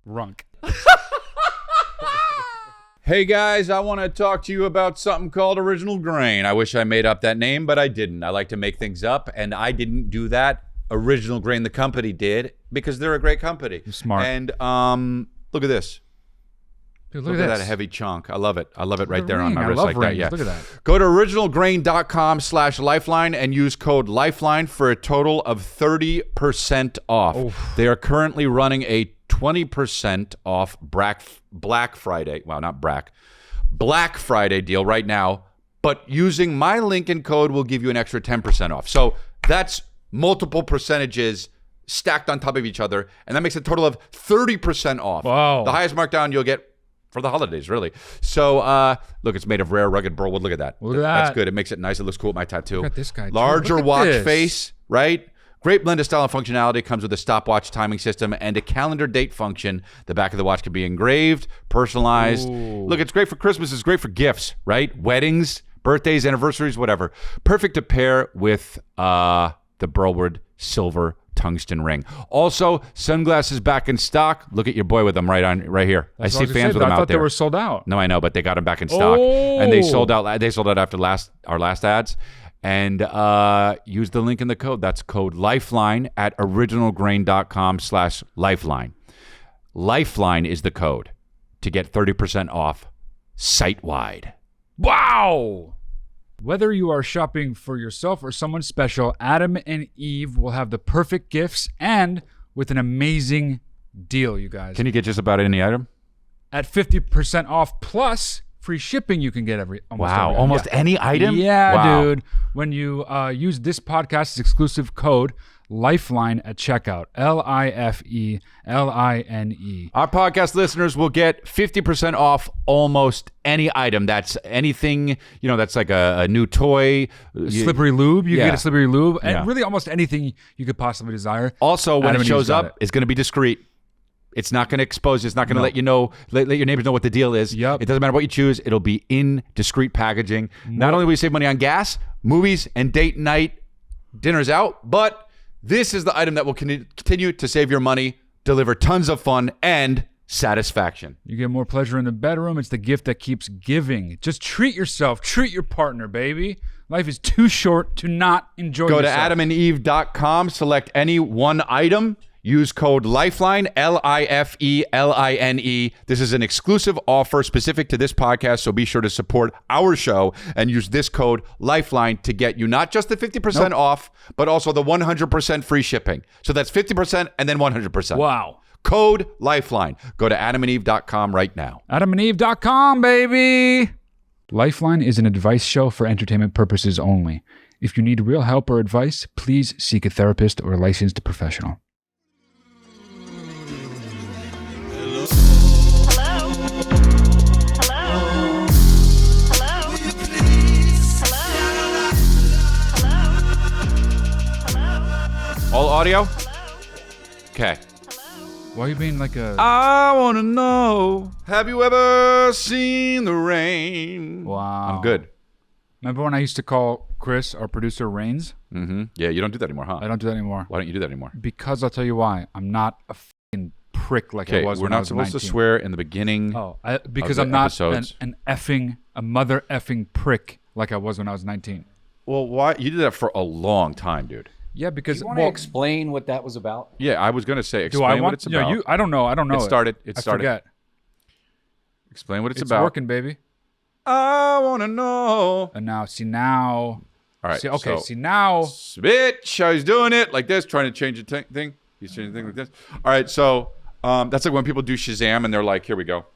Runk. Hey guys, I want to talk to you about something called Original Grain. I wish I made up that name, but I didn't. I like to make things up, and I didn't do that. Original Grain, the company, did, because they're a great company. You're smart. And look at this. Dude, look at that heavy chunk. I love it. I love it right there on my wrist like rings. that. Yeah. Look at that. Go to originalgrain.com/lifeline and use code LIFELINE for a total of 30% off. Oof. They are currently running a 20% off Black Friday. Wow, not Black Friday deal right now. But using my link and code will give you an extra 10% off. So that's multiple percentages stacked on top of each other, and that makes a total of 30% off. Wow. The highest markdown you'll get for the holidays, really. So, look, it's made of rare, rugged burlwood. Look at that. Look at that. That's good. It makes it nice. It looks cool with my tattoo. Look at this guy. Larger watch this. face, right? Great blend of style and functionality. Comes with a stopwatch timing system and a calendar date function. The back of the watch can be engraved, personalized. Ooh. Look, it's great for Christmas. It's great for gifts, right? Weddings, birthdays, anniversaries, whatever. Perfect to pair with the burlwood silver tungsten ring. Also, sunglasses back in stock. Look at your boy with them right here. I see fans with them out there. I thought they were sold out. No, I know, but they got them back in stock, and they sold out. They sold out after our last ads. And use the link in the code. That's code LIFELINE at originalgrain.com/lifeline. Lifeline is the code to get 30% off site-wide. Wow! Whether you are shopping for yourself or someone special, Adam and Eve will have the perfect gifts and with an amazing deal, you guys. Can you get just about any item? At 50% off plus free shipping, you can get almost any item? Yeah, wow. dude. When you use this podcast's exclusive code, LIFELINE at checkout. LIFELINE. Our podcast listeners will get 50% off almost any item. That's anything, that's like a new toy. Slippery lube. You can Yeah. get a slippery lube. And Yeah. really almost anything you could possibly desire. Also, when Adam it and shows Eve's got up, it's going to be discreet. It's not going to expose you. It's not going to let you know, let your neighbors know what the deal is. Yep. It doesn't matter what you choose. It'll be in discreet packaging. Not only will you save money on gas, movies, and date night dinners out, but this is the item that will continue to save your money, deliver tons of fun, and satisfaction. You get more pleasure in the bedroom. It's the gift that keeps giving. Just treat yourself. Treat your partner, baby. Life is too short to not enjoy Go yourself. to adamandeve.com, select any one item, use code LIFELINE, LIFELINE. This is an exclusive offer specific to this podcast, so be sure to support our show and use this code LIFELINE to get you not just the 50% off, but also the 100% free shipping. So that's 50% and then 100%. Wow. Code LIFELINE. Go to adamandeve.com right now. adamandeve.com, baby. Lifeline is an advice show for entertainment purposes only. If you need real help or advice, please seek a therapist or a licensed professional. All audio? Okay. Why are you being like a... I want to know, have you ever seen the rain? Wow. I'm good. Remember when I used to call Chris, our producer, Rains? Mm-hmm. Yeah, you don't do that anymore, huh? I don't do that anymore. Why don't you do that anymore? Because I'll tell you why. I'm not a fucking prick like I was we're when I not was supposed 19. to swear in the beginning. Because the I'm not episodes. a mother effing prick like I was when I was 19. Well, why? You did that for a long time, dude. Yeah, because... Do you want to explain what that was about? Yeah, I was going to say, do explain I want... what it's about. No, I don't know. It started. I forget. Explain what it's It's about. working, baby. I want to know. And now... All right, so now... Bitch, how he's doing it like this, trying to change the thing. He's changing the thing like this. All right, so that's like when people do Shazam and they're like, here we go.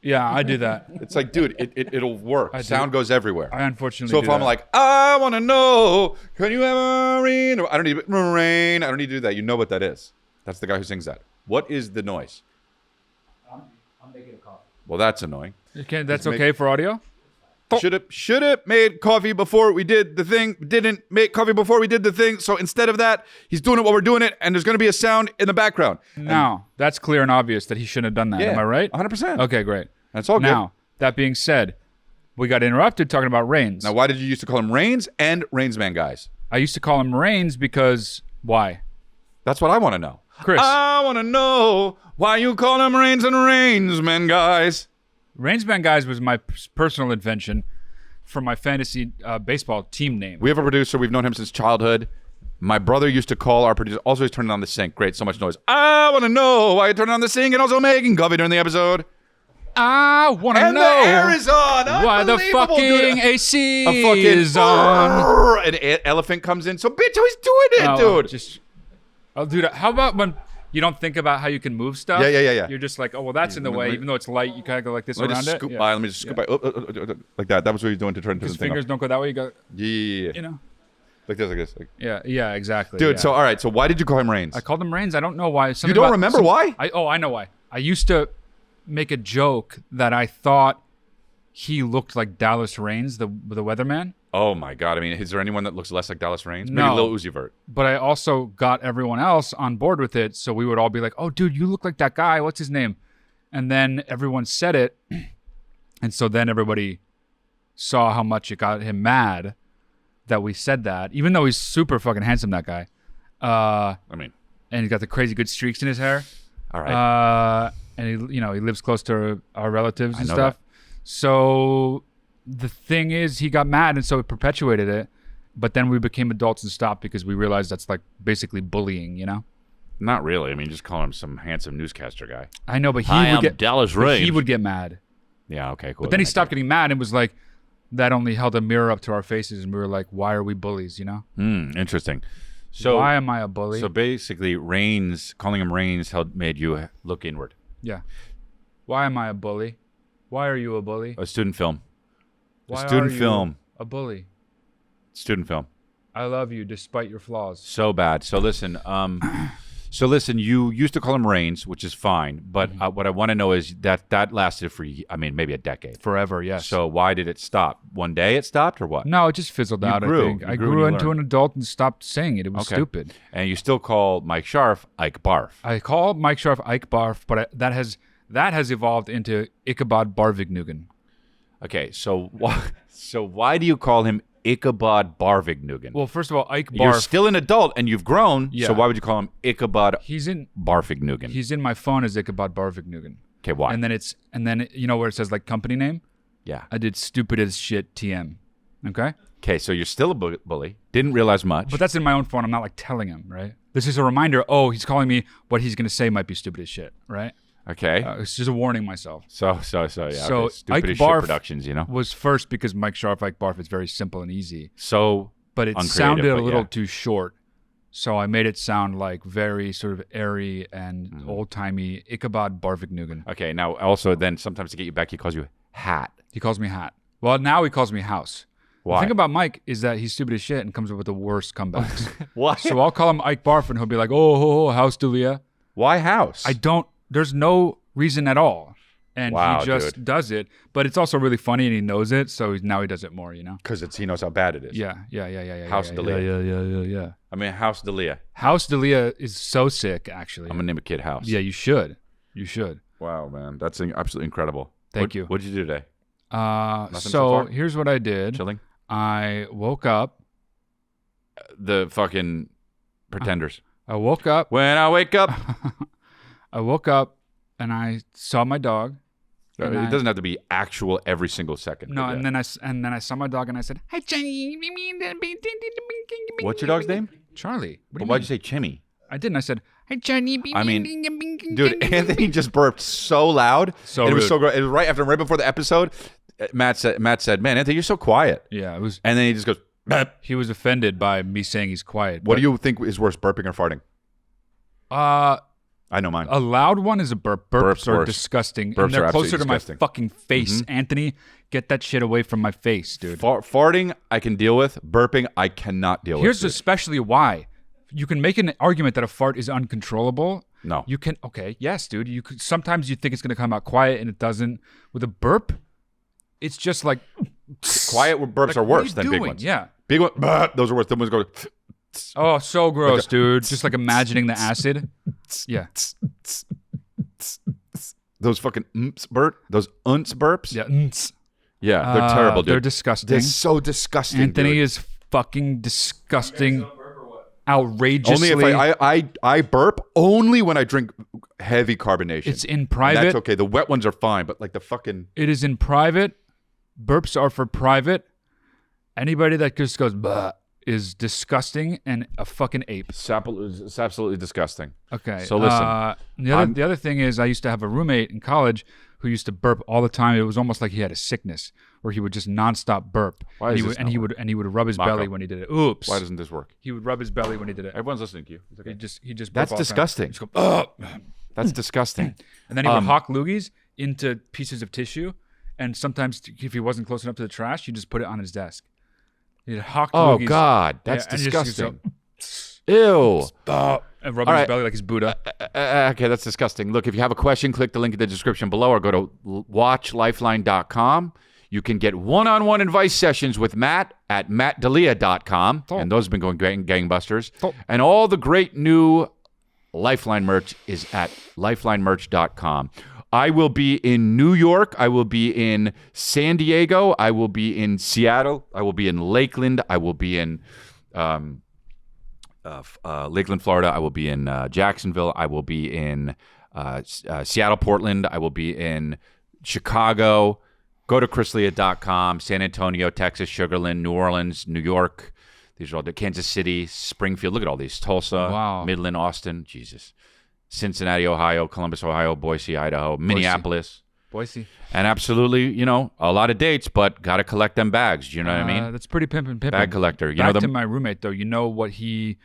Yeah, I do that. It's like, dude, it'll work. Sound goes everywhere. I unfortunately So do if I'm that. like, I want to know, can you ever rain? I don't need rain. I don't need to do that. You know what that is. That's the guy who sings that. What is the noise? I'm making a coffee. Well, that's annoying. That's okay for audio? Should have made coffee before we did the thing. Didn't make coffee before we did the thing. So instead of that, he's doing it while we're doing it, and there's going to be a sound in the background. Now, that's clear and obvious that he shouldn't have done that. Yeah, Am I right? 100%. Okay, great. That's all good. Now, that being said, we got interrupted talking about Reigns. Now, why did you used to call him Reigns and Reigns Man guys? I used to call him Reigns because why? That's what I want to know. Chris. I want to know why you call them Rains and Rainsmen, guys. Rainsman Guys was my personal invention for my fantasy baseball team name. We have a producer. We've known him since childhood. My brother used to call our producer. Also, he's turning on the sink. Great, so much noise. I want to know why you turn on the sink and also making coffee during the episode. I want to And know the air is on. why the Unbelievable, fucking dude. AC A fucking is on. An elephant comes in. So, bitch, how he's doing it, dude? Dude, how about when you don't think about how you can move stuff? Yeah. You're just like, oh, well, that's in the way. Even though it's light, you kind of go like this Let me around just it. scoop Yeah. by. Let me just scoop by. Like that. That was what he's doing to turn the His thing fingers up. don't go that way. You go, Yeah. you know? Like this. Like. Yeah, exactly. Dude, yeah. so all right. So why did you call him Rains? I called him Rains. I don't know why. You don't remember why? I know why. I used to make a joke that I thought he looked like Dallas Rains, the weatherman. Oh my God. I mean, is there anyone that looks less like Dallas Rains? No. Maybe Lil Uzi Vert. But I also got everyone else on board with it, so we would all be like, "Oh, dude, you look like that guy. What's his name?" And then everyone said it, and so then everybody saw how much it got him mad that we said that, even though he's super fucking handsome, that guy. I mean, And he's got the crazy good streaks in his hair. all right. And he lives close to our relatives and know stuff. that. So the thing is, he got mad, and so it perpetuated it. But then we became adults and stopped because we realized that's like basically bullying, you know? Not really. I mean, just call him some handsome newscaster guy. I know, but he Hi, would I'm get Dallas but Rains. he would get mad. Yeah, okay, cool. But then he stopped getting mad and was like, that only held a mirror up to our faces, and we were like, why are we bullies? You know? Interesting. So why am I a bully? So basically, Rains, calling him Rains, made you look inward. Yeah. Why am I a bully? Why are you a bully? A student film. Why student are you film. a bully? Student film. I love you despite your flaws. So bad. So listen. You used to call him Rains, which is fine. But what I want to know is that lasted for, maybe a decade. Forever, yes. So why did it stop? One day it stopped, or what? No, it just fizzled out, grew. I think. You I grew grew and you into learned. an adult and stopped saying it. It was Okay. stupid. And you still call Mike Scharf Ike Barf. I call Mike Scharf Ike Barf, but that has evolved into Ichabod Barvignugan. Okay, so why do you call him Ichabod Barvignugan? Well, first of all, Ike Barf. You're still an adult and you've grown, Yeah. so why would you call him Ichabod he's in Barvignugan? my phone as Ichabod Barvignugan. Okay, why? And then you know where it says like company name? Yeah. I did stupid as shit TM. Okay? Okay, so you're still a bully. Didn't realize much. But that's in my own phone. I'm not like telling him, right? This is a reminder. Oh, he's calling me. What he's gonna say might be stupid as shit, right? Okay. It's just a warning myself. So yeah. So okay. Stupid Ike as shit Barf productions, you know. was first because Mike Scharf Ike Barf is very simple and easy, So but it uncreative, sounded a but little yeah. too short. So I made it sound like very sort of airy and Mm-hmm. old timey Ichabod Barvignugan. Okay, now also then sometimes to get you back, he calls you Hat. He calls me Hat. Well, now he calls me House. Why? The thing about Mike is that he's stupid as shit and comes up with the worst comebacks. Why? So I'll call him Ike Barf and he'll be like, oh, House Delia. Why House? There's no reason at all. And Wow, he just dude. does it. But it's also really funny and he knows it. So now he does it more, you know? Because he knows how bad it is. Yeah. House Delia. Yeah. I mean, House Delia. House Delia is so sick, actually. I'm gonna name a kid House. Yeah, you should. You should. Wow, man, that's absolutely incredible. Thank you. What'd you do today? so So far? here's what I did. Chilling. I woke up. The fucking Pretenders. I woke up. When I wake up, I woke up and I saw my dog. it And doesn't have to be actual every single second. No, but and yeah. then I saw my dog and I said, "Hi, Johnny." What's your dog's name? Charlie. What do you Why'd mean? you say Chimmy? I didn't. I said, "Hi, Johnny." I mean, dude, Anthony just burped so loud. So and it was rude. so great. It was right before the episode. Matt said, "Man, Anthony, you're so quiet." Yeah, it was. And then he just goes, "Burp." He was offended by me saying he's quiet. What do you think is worse, burping or farting? I know mine. A loud one is a burp. Burps Burp's are worse. disgusting. Burps and they're are closer absolutely to my disgusting. fucking face. Anthony, get that shit away from my face, dude. Farting, I can deal with. Burping, I cannot deal Here's with. especially why. You can make an argument that a fart is uncontrollable. No. You can. Okay, yes, dude. You could. Sometimes you think it's gonna come out quiet and it doesn't. With a burp, it's just like Quiet burps like, are what worse you than big doing? ones. Yeah. Big ones, those are worse. The ones go. Oh, so gross, dude. Just like imagining the acid. Yeah. Those fucking those burps. Yeah. Yeah, they're terrible, dude. They're disgusting. They're so disgusting. Anthony dude. is fucking disgusting. outrageously. Only if I burp only when I drink heavy carbonation. It's in And private. that's okay. The wet ones are fine, but like the fucking It is in private. Burps are for private. Anybody that just goes bah is disgusting and a fucking ape. it's absolutely disgusting. Okay. So listen, the other thing is, I used to have a roommate in college who used to burp all the time. It was almost like he had a sickness where he would just nonstop burp. Why and is he this would, and he not would and he would rub his Marco. belly when he did it. Oops. Why doesn't this work? He would rub his belly when he did it. Everyone's listening to you. It's okay. He just burp That's all the time. disgusting. Just go, "Ugh." That's disgusting. And then he would hawk loogies into pieces of tissue. And sometimes, if he wasn't close enough to the trash, you just put it on his desk. He'd hawk Oh loogies. God, that's Yeah, and he just disgusting. Ew. And rubbing All his right. belly like he's Buddha. Okay, that's disgusking. Look, if you have a question, click the link in the description below or go to watchlifeline.com. You can get one-on-one advice sessions with Matt at mattdalia.com. And those have been going gangbusters. And all the great new Lifeline merch is at lifelinemerch.com. I will be in New York. I will be in San Diego. I will be in Seattle. I will be in Lakeland. I will be in Lakeland, Florida. I will be in Jacksonville. I will be in Seattle, Portland. I will be in Chicago. Go to chrisleah.com. San Antonio, Texas, Sugar Land, New Orleans, New York. These are all the Kansas City, Springfield. Look at all these. Tulsa, Wow. Midland, Austin. Jesus. Cincinnati, Ohio, Columbus, Ohio, Boise, Idaho, Minneapolis. Boise. And absolutely, a lot of dates, but got to collect them bags. Do you know what I mean? That's pretty pimpin'. Bag collector. Back to my roommate, though. You know what the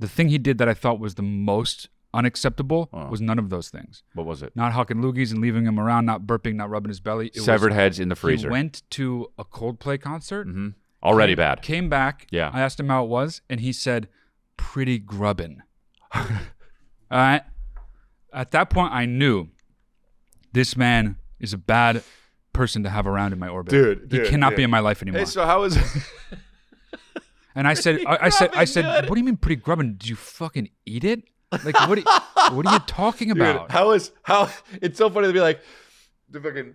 thing he did that I thought was the most unacceptable was none of those things. What was it? Not hawking loogies and leaving him around, not burping, not rubbing his belly. It Severed was, heads in the freezer. He went to a Coldplay concert. Mm-hmm. Already bad. Came back. Yeah. I asked him how it was, and he said, pretty grubbin'. All right. At that point, I knew this man is a bad person to have around in my orbit. Dude, he cannot be in my life anymore. Hey, so how is And I said, I said, what do you mean pretty grubbin'? Did you fucking eat it? Like, what are you talking about? Dude, how it's so funny to be like the fucking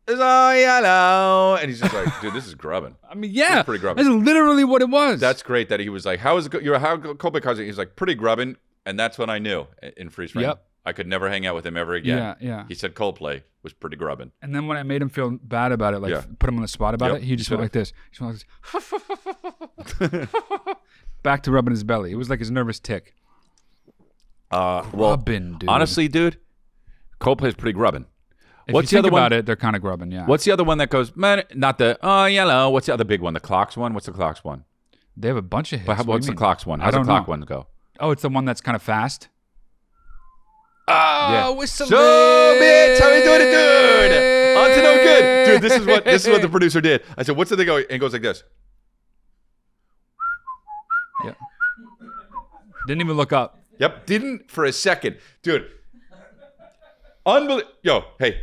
it's all yellow and he's just like, dude, this is grubbing. I mean, yeah, It's pretty grubbin'. that's literally what it was. That's great that he was like, how Coldplay concert? He's like, pretty grubbing, and that's when I knew in freeze frame. Yep. I could never hang out with him ever again. Yeah, yeah. He said Coldplay was pretty grubbing. And then when I made him feel bad about it, like Yeah. put him on the spot about Yep, it, he just you went like this. He just went like this. Back to rubbing his belly. It was like his nervous tick. Well, Grubbin', dude. honestly, dude, Coldplay's pretty grubbing. if what's you the think other about one? it, they're kind of grubbing, yeah. What's the other one that goes, man, not the, oh, yellow. What's the other big one? The Clocks one? What's the Clocks one? They have a bunch of hits. But What do what's you the mean? Clocks one? I How's the don't Clock know. one go? Oh, it's the one that's kind of fast. Yeah. Whistle So, bitch, how you doing it, dude? On to no good. Dude, this is what the producer did. I said, what's the thing go? And it goes like this. Yeah. Didn't even look up. Yep, didn't for a second. Dude. Unbelievable. Yo, hey.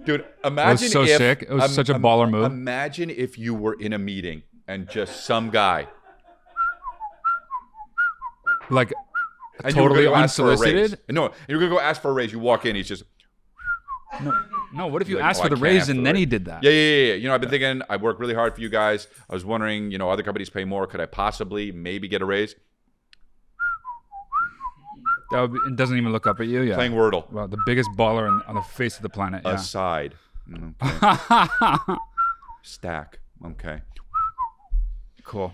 Dude, imagine so if... sick. It was such a baller move. Imagine if you were in a meeting and just some guy... Like, And you were totally gonna go ask for a raise. unsolicited. No, you're going to go ask for a raise. You walk in, he's just... No, what if you Like, asked oh, for I the can't raise ask and for then the he raise. did that? Yeah. I've been thinking, I work really hard for you guys. I was wondering, other companies pay more. Could I possibly maybe get a raise? That would be, it doesn't even look up at you. Yeah. Playing Wordle. Wow, the biggest baller on the face of the planet. Yeah. Aside. Okay. Stack. Okay. Cool.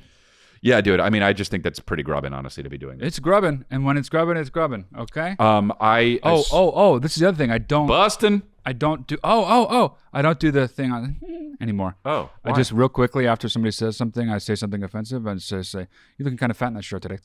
Yeah, dude. I mean, I just think that's pretty grubbing, honestly, to be doing this. It's grubbing, and when it's grubbing, it's grubbing. Okay. I This is the other thing. I don't do. I don't do the thing on anymore. Oh, I why? just real quickly after somebody says something, I say something offensive, and just say, "You're looking kind of fat in that shirt today."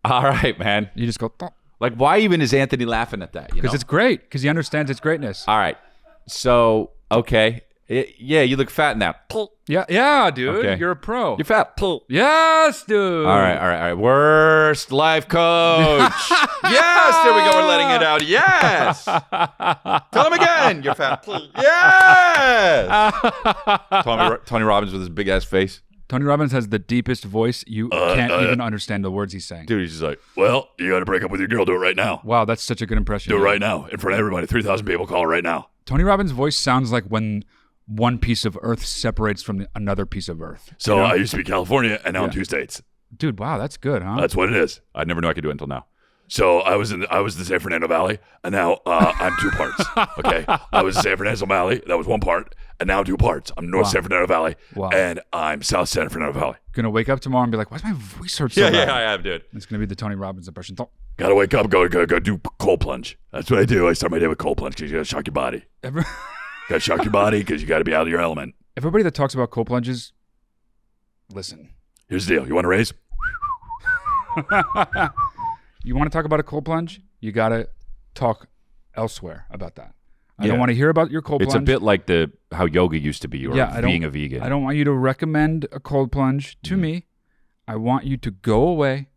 All right, man. You just go Like, why even is Anthony laughing at that? because it's great because he understands its greatness. All right. So, okay. Yeah, you look fat in that. Yeah, dude. Okay. You're a pro. You're fat. Yes, dude. All right. Worst life coach. Yes, there we go. We're letting it out. Yes. Tell him again. You're fat. Yes. Tony Robbins with his big ass face. Tony Robbins has the deepest voice. You can't even understand the words he's saying. Dude, he's just like, well, you got to break up with your girl. Do it right now. Wow, that's such a good impression. Do it right now in front of everybody. 3,000 people call it right now. Tony Robbins' voice sounds like when one piece of Earth separates from another piece of Earth. So I used to be California, and now I'm 2 states. Dude, wow, that's good, huh? That's what it is. I never knew I could do it until now. So I was the San Fernando Valley, and now I'm 2 parts. Okay, I was San Fernando Valley. That was 1 part, and now 2 parts. I'm North San Fernando Valley, and I'm South San Fernando Valley. Gonna wake up tomorrow and be like, "Why's my voice hurt so bad?" Yeah, I have, dude. It's gonna be the Tony Robbins impression. Gotta wake up, go do cold plunge. That's what I do. I start my day with cold plunge because you gotta shock your body. Gotta shock your body because you gotta be out of your element. Everybody that talks about cold plunges, listen. Here's the deal. You want to raise? You want to talk about a cold plunge? You got to talk elsewhere about that. I don't want to hear about your cold plunge. It's a bit like how yoga used to be, or being a vegan. I don't want you to recommend a cold plunge to me. I want you to go away,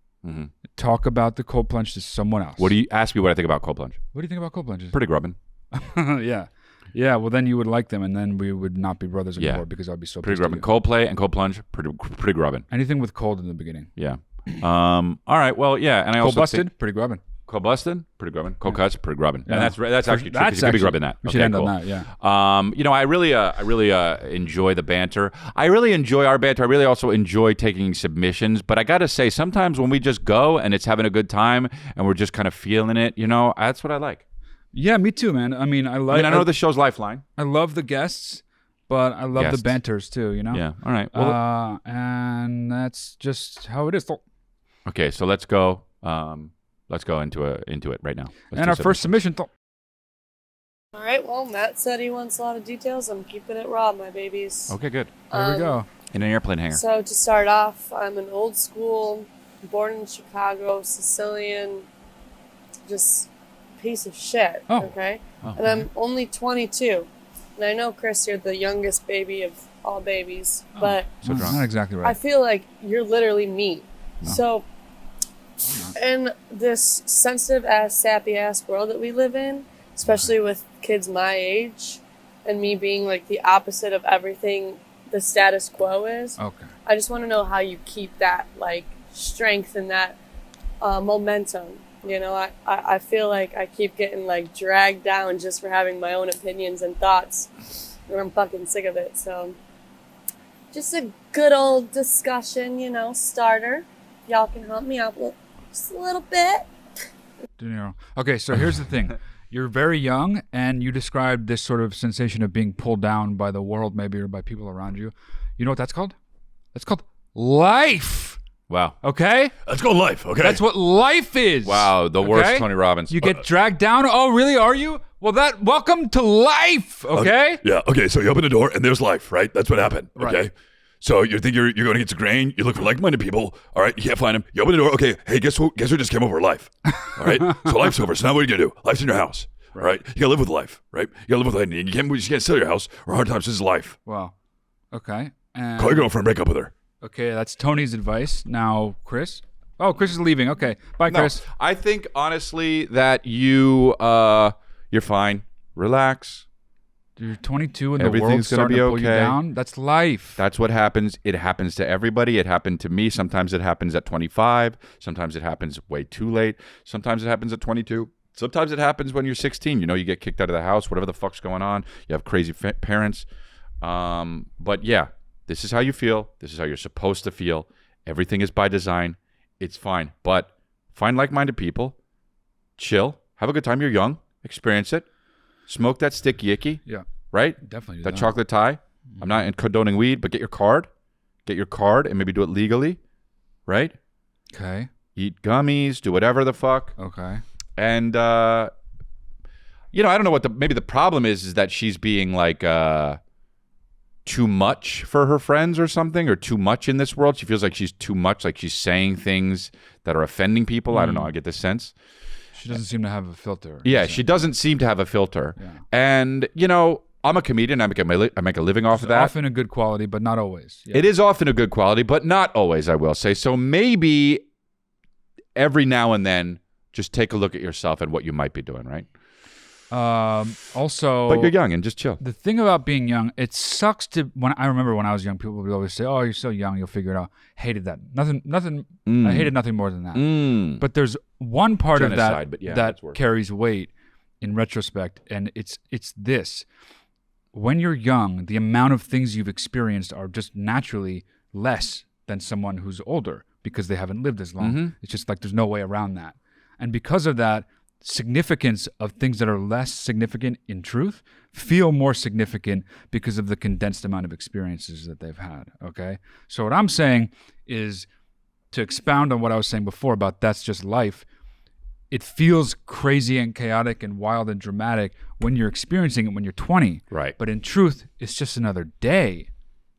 talk about the cold plunge to someone else. What do you ask me what I think about cold plunge? What do you think about cold plunges? Pretty grubbing. Yeah. Yeah, well, then you would like them, and then we would not be brothers anymore because I'd be so pretty pissed at grubbing. you. Cold play and cold plunge, pretty grubbing. Anything with cold in the beginning. Yeah. All right. Well, yeah, and I Cold also busted, pretty grubbing. Cold busted, pretty grubbing. Cold cuts, pretty grubbing. Yeah. And that's actually true. That's You could be grubbing that. We should end on that. Yeah. I really enjoy the banter. I really enjoy our banter. I really also enjoy taking submissions. But I got to say, sometimes when we just go and it's having a good time and we're just kind of feeling it, that's what I like. Yeah, me too, man. I know the show's Lifeline. I love the guests, but I love the banters too, Yeah. All right. Well, and that's just how it is. Okay, so let's go. Let's go into it right now. And our first submission. All right. Well, Matt said he wants a lot of details. I'm keeping it raw, my babies. Okay, good. There we go. In an airplane hangar. So to start off, I'm an old school, born in Chicago, Sicilian, just piece of shit. Oh. Okay. And I'm only 22. And I know, Chris, you're the youngest baby of all babies, but So That's drunk. not exactly right. I feel like you're literally me. So in this sensitive ass, sappy ass world that we live in, especially with kids my age, and me being like the opposite of everything the status quo is, Okay. I just want to know how you keep that like strength and that momentum. I feel like I keep getting like dragged down just for having my own opinions and thoughts, and I'm fucking sick of it. So just a good old discussion, starter. Y'all can help me out just a little bit. De Niro. Okay, so here's the thing. You're very young, and you described this sort of sensation of being pulled down by the world, maybe, or by people around you. You know what that's called? That's called life. Wow. Okay? Let's go life. Okay. That's what life is. Wow, the worst Tony Robbins. You get dragged down. Oh, really? Are you? Well, welcome to life. Okay? Yeah. Okay. So you open the door and there's life, right? That's what happened. Okay. Right. So you think you're going to get some grain. You look for like-minded people. All right. You can't find them. You open the door. Okay. Hey, guess who just came over? Life. All right. So life's over. So now what are you going to do? Life's in your house. All right. You got to live with life. Right. You got to live with life. And you can't sell your house or hard times. This is life. Wow. Okay. And Call your girlfriend. Break up with her. okay, that's Tony's advice. Now, Chris. Oh, Chris is leaving. Okay. Bye, No, Chris. I think honestly that you're fine. Relax. You're 22 and the Everything's world's gonna starting be to pull you okay. down. That's life. That's what happens. It happens to everybody. It happened to me. Sometimes it happens at 25. Sometimes it happens way too late. Sometimes it happens at 22. Sometimes it happens when you're 16. You get kicked out of the house, whatever the fuck's going on. You have crazy parents. But yeah, this is how you feel. This is how you're supposed to feel. Everything is by design. It's fine. But find like-minded people. Chill. Have a good time. You're young. Experience it. Smoke that sticky icky. Yeah. Right? Definitely do That that. chocolate tie. I'm not condoning weed, but get your card. Get your card and maybe do it legally. Right? Okay. Eat gummies. Do whatever the fuck. Okay. And, I don't know what maybe the problem is that she's being like too much for her friends or something, or too much in this world. She feels like she's too much, like she's saying things that are offending people. I don't know. I get this sense. She doesn't seem to have a filter. Yeah, she doesn't seem to have a filter. Yeah. And, I'm a comedian. I make a living off of that. Often a good quality, but not always. Yeah. It is often a good quality, but not always, I will say. So maybe every now and then, just take a look at yourself and what you might be doing, right? Also, But you're young and just chill. the thing about being young, it sucks to I remember when I was young, people would always say, "Oh, you're so young, you'll figure it out." Hated that. Nothing. I hated nothing more than that. But there's one part of Genocide, that but yeah, that that's worse. carries weight in retrospect, and it's this. when you're young, the amount of things you've experienced are just naturally less than someone who's older because they haven't lived as long. It's just like there's no way around that. And because of that, significance of things that are less significant in truth feel more significant because of the condensed amount of experiences that they've had. Okay? So what I'm saying is, to expound on what I was saying before about that's just life, it feels crazy and chaotic and wild and dramatic when you're experiencing it when you're 20. Right. But in truth, it's just another day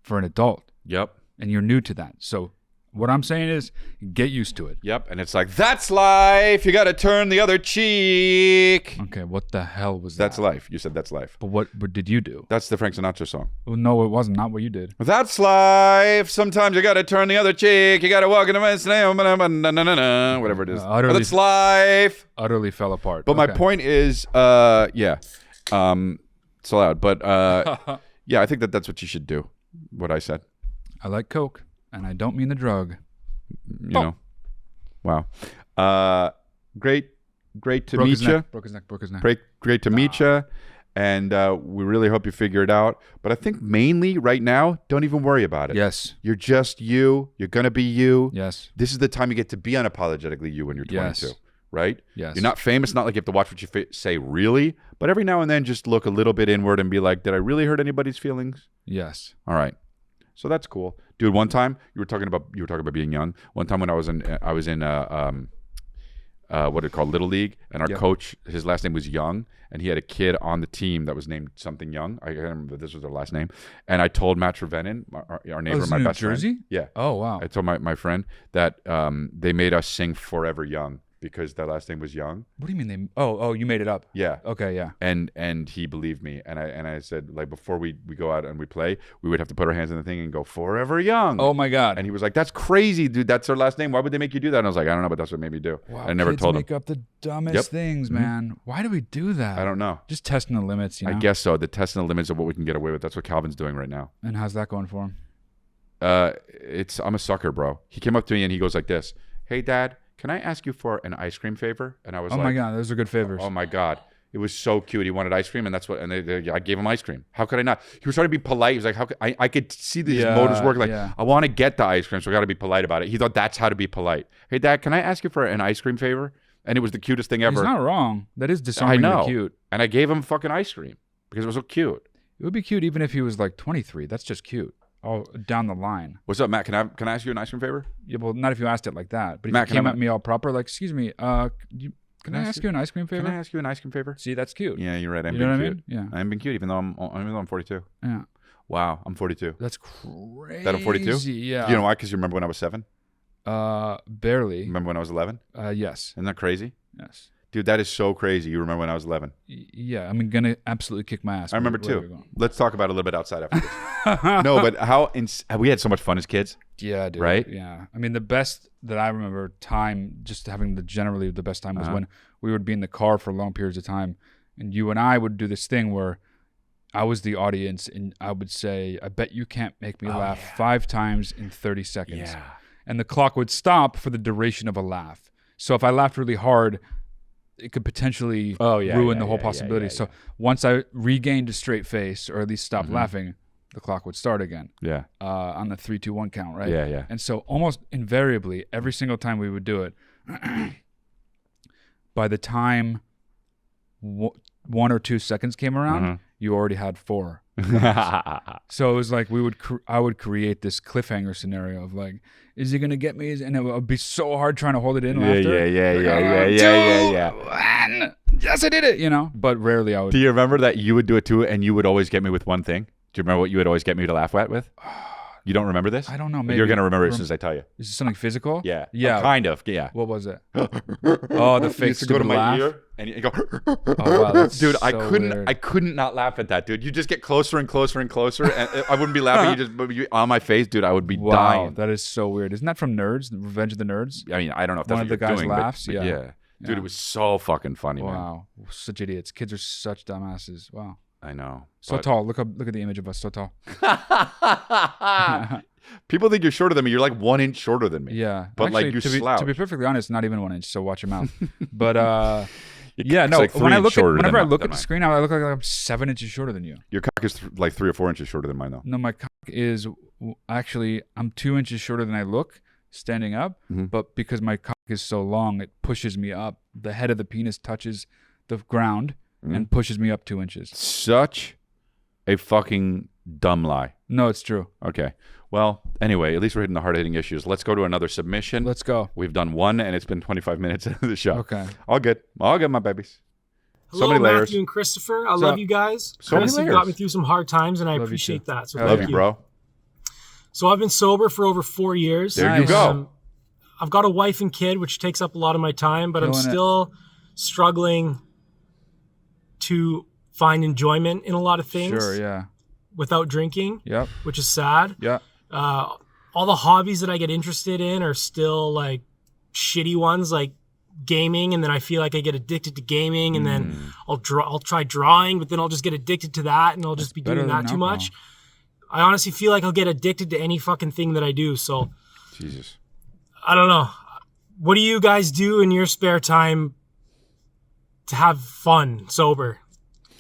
for an adult. Yep. And you're new to that. So what I'm saying is, get used to it. Yep. And it's like, that's life. You got to turn the other cheek. Okay, what the hell was That's that? life. You said that's life. But what did you do? That's the Frank Sinatra song. Well, no, it wasn't. Not what you did. That's life. Sometimes you got to turn the other cheek. You got to walk in the whatever it is. Utterly- That's life. Utterly fell apart. But my Okay. point is, it's allowed. But yeah, I think that's what you should do. What I said. I like Coke, and I don't mean the drug. You know. Wow. Great to Broke meet his you. neck. Broke his neck. Broke his neck. Great to meet you. And we really hope you figure it out. But I think mainly right now, don't even worry about it. Yes. You're just you. You're going to be you. Yes. This is the time you get to be unapologetically you when you're 22. Yes. Right? Yes. You're not famous. Not like you have to watch what you say really. But every now and then just look a little bit inward and be like, did I really hurt anybody's feelings? Yes. All right. So that's cool. Dude, one time you were talking about being young. One time when I was in what it called Little League, and our coach, his last name was Young, and he had a kid on the team that was named something Young. I can't remember if this was their last name. And I told Matt Trevenin, our neighbor, this my in New best Jersey? friend. Yeah. Oh, wow. I told my friend that they made us sing Forever Young because their last name was Young. What do you mean they? Oh, you made it up. Yeah. Okay, yeah. And he believed me, and I said, like, before we go out and we play, we would have to put our hands in the thing and go Forever Young. Oh my God. And he was like, that's crazy, dude. That's their last name. Why would they make you do that? And I was like, I don't know, but that's what made me do. Wow, I never kids told him. make up the dumbest Yep. things, man. Why do we do that? I don't know. Just testing the limits, you know? I guess so. The testing the limits of what we can get away with. That's what Calvin's doing right now. And how's that going for him? I'm a sucker, bro. He came up to me and he goes like this. Hey, Dad, can I ask you for an ice cream favor? And I was Oh like, my God, those are good favors. oh my God. It was so cute. He wanted ice cream, and that's what. And I gave him ice cream. How could I not? He was trying to be polite. He was like, "How could I could see these Yeah, motors work. Like, yeah. I want to get the ice cream, so I got to be polite about it." He thought that's how to be polite. Hey, Dad, can I ask you for an ice cream favor? And it was the cutest thing ever. He's not wrong. That is I disarmingly know. cute. And I gave him fucking ice cream because it was so cute. It would be cute even if he was like 23. That's just cute. Oh, down the line. What's up, Matt? Can I ask you an ice cream favor? Yeah, well, not if you asked it like that. But if Matt, you can came I- at me all proper, like, excuse me, can I ask you an ice cream favor? Can I ask you an ice cream favor? See, that's cute. Yeah, you're right. I'm You know being what I cute. mean? Yeah. I'm being cute, even though I'm 42. Yeah. Wow, I'm 42. That's crazy. That I'm 42? Yeah. You know why? Because you remember when I was 7? Barely. Remember when I was 11? Yes. Isn't that crazy? Yes. Dude, that is so crazy. You remember when I was 11? Yeah, I'm gonna absolutely kick my ass. I remember where you're too. going. Let's talk about it a little bit outside after this. No, but we had so much fun as kids. Yeah, dude. Right? Yeah. I mean, the best that I remember time, just having generally the best time was when we would be in the car for long periods of time, and you and I would do this thing where I was the audience, and I would say, "I bet you can't make me laugh 5 times in 30 seconds." Yeah. And the clock would stop for the duration of a laugh. So if I laughed really hard, it could potentially ruin the whole possibility. So once I regained a straight face, or at least stopped laughing, the clock would start again Yeah. on the 3, 2, 1 count, right? Yeah, yeah. And so almost invariably, every single time we would do it, by the time 1 or 2 seconds came around, you already had 4. So it was like I would create this cliffhanger scenario of like, is he gonna get me? And it would be so hard trying to hold it in. Laughter. Yeah. 1, yes, I did it. You know, but rarely I would. Do you remember that you would do it too, and you would always get me with one thing? Do you remember what you would always get me to laugh at with? You don't remember this? I don't know. But Maybe you're gonna remember it as soon as I tell you. Is it something physical? Yeah. Yeah. Kind of. Yeah. What was it? Oh, the You fake used to go to stupid my laugh. ear and you go, Oh wow, that's dude, I so couldn't weird. not laugh at that, dude. You just get closer and closer and closer, and I wouldn't be laughing. You just be on my face, dude. I would be Wow, dying. that is so weird. Isn't that from Nerds? Revenge of the Nerds? I mean, I don't know if that's One what of the you're guys doing, laughs? but Yeah. yeah. Dude, Yeah. it was so fucking funny, man. Wow, such idiots. Kids are such dumbasses. Wow, I know. so but- tall. Look at the image of us. So tall. People think you're shorter than me. You're like 1 inch shorter than me. Yeah, But, like, actually, you to be slouch. perfectly honest, not even 1 inch. So watch your mouth. But Yeah, cock's no. like When I 3 look at, shorter whenever I than look at mine. the screen, I look like I'm 7 inches shorter than you. Your cock is like 3 or 4 inches shorter than mine, though. No, my cock is actually I'm 2 inches shorter than I look standing up, but because my cock is so long, it pushes me up. The head of the penis touches the ground and pushes me up 2 inches. Such a fucking dumb lie. No, it's true. Okay. Well, anyway, at least we're hitting the hard-hitting issues. Let's go to another submission. Let's go. We've done one, and it's been 25 minutes into the show. Okay. All good, my babies. Hello, so many layers. Matthew and Christopher. I What's love up? you guys. So many Honestly, you layers. got me through some hard times, and I Love you appreciate too. that. So Hell Love thank you, bro. So I've been sober for over 4 years. There you Nice. go. I've got a wife and kid, which takes up a lot of my time, but I'm Killing it. still struggling to find enjoyment in a lot of things Sure, yeah. without drinking, Yep. which is sad. Yeah. All the hobbies that I get interested in are still like shitty ones, like gaming, and then I feel like I get addicted to gaming, and then I'll try drawing, but then I'll just get addicted to that, and I'll just be better doing than that too alcohol. much. I honestly feel like I'll get addicted to any fucking thing that I do. So Jesus. I don't know. What do you guys do in your spare time to have fun sober?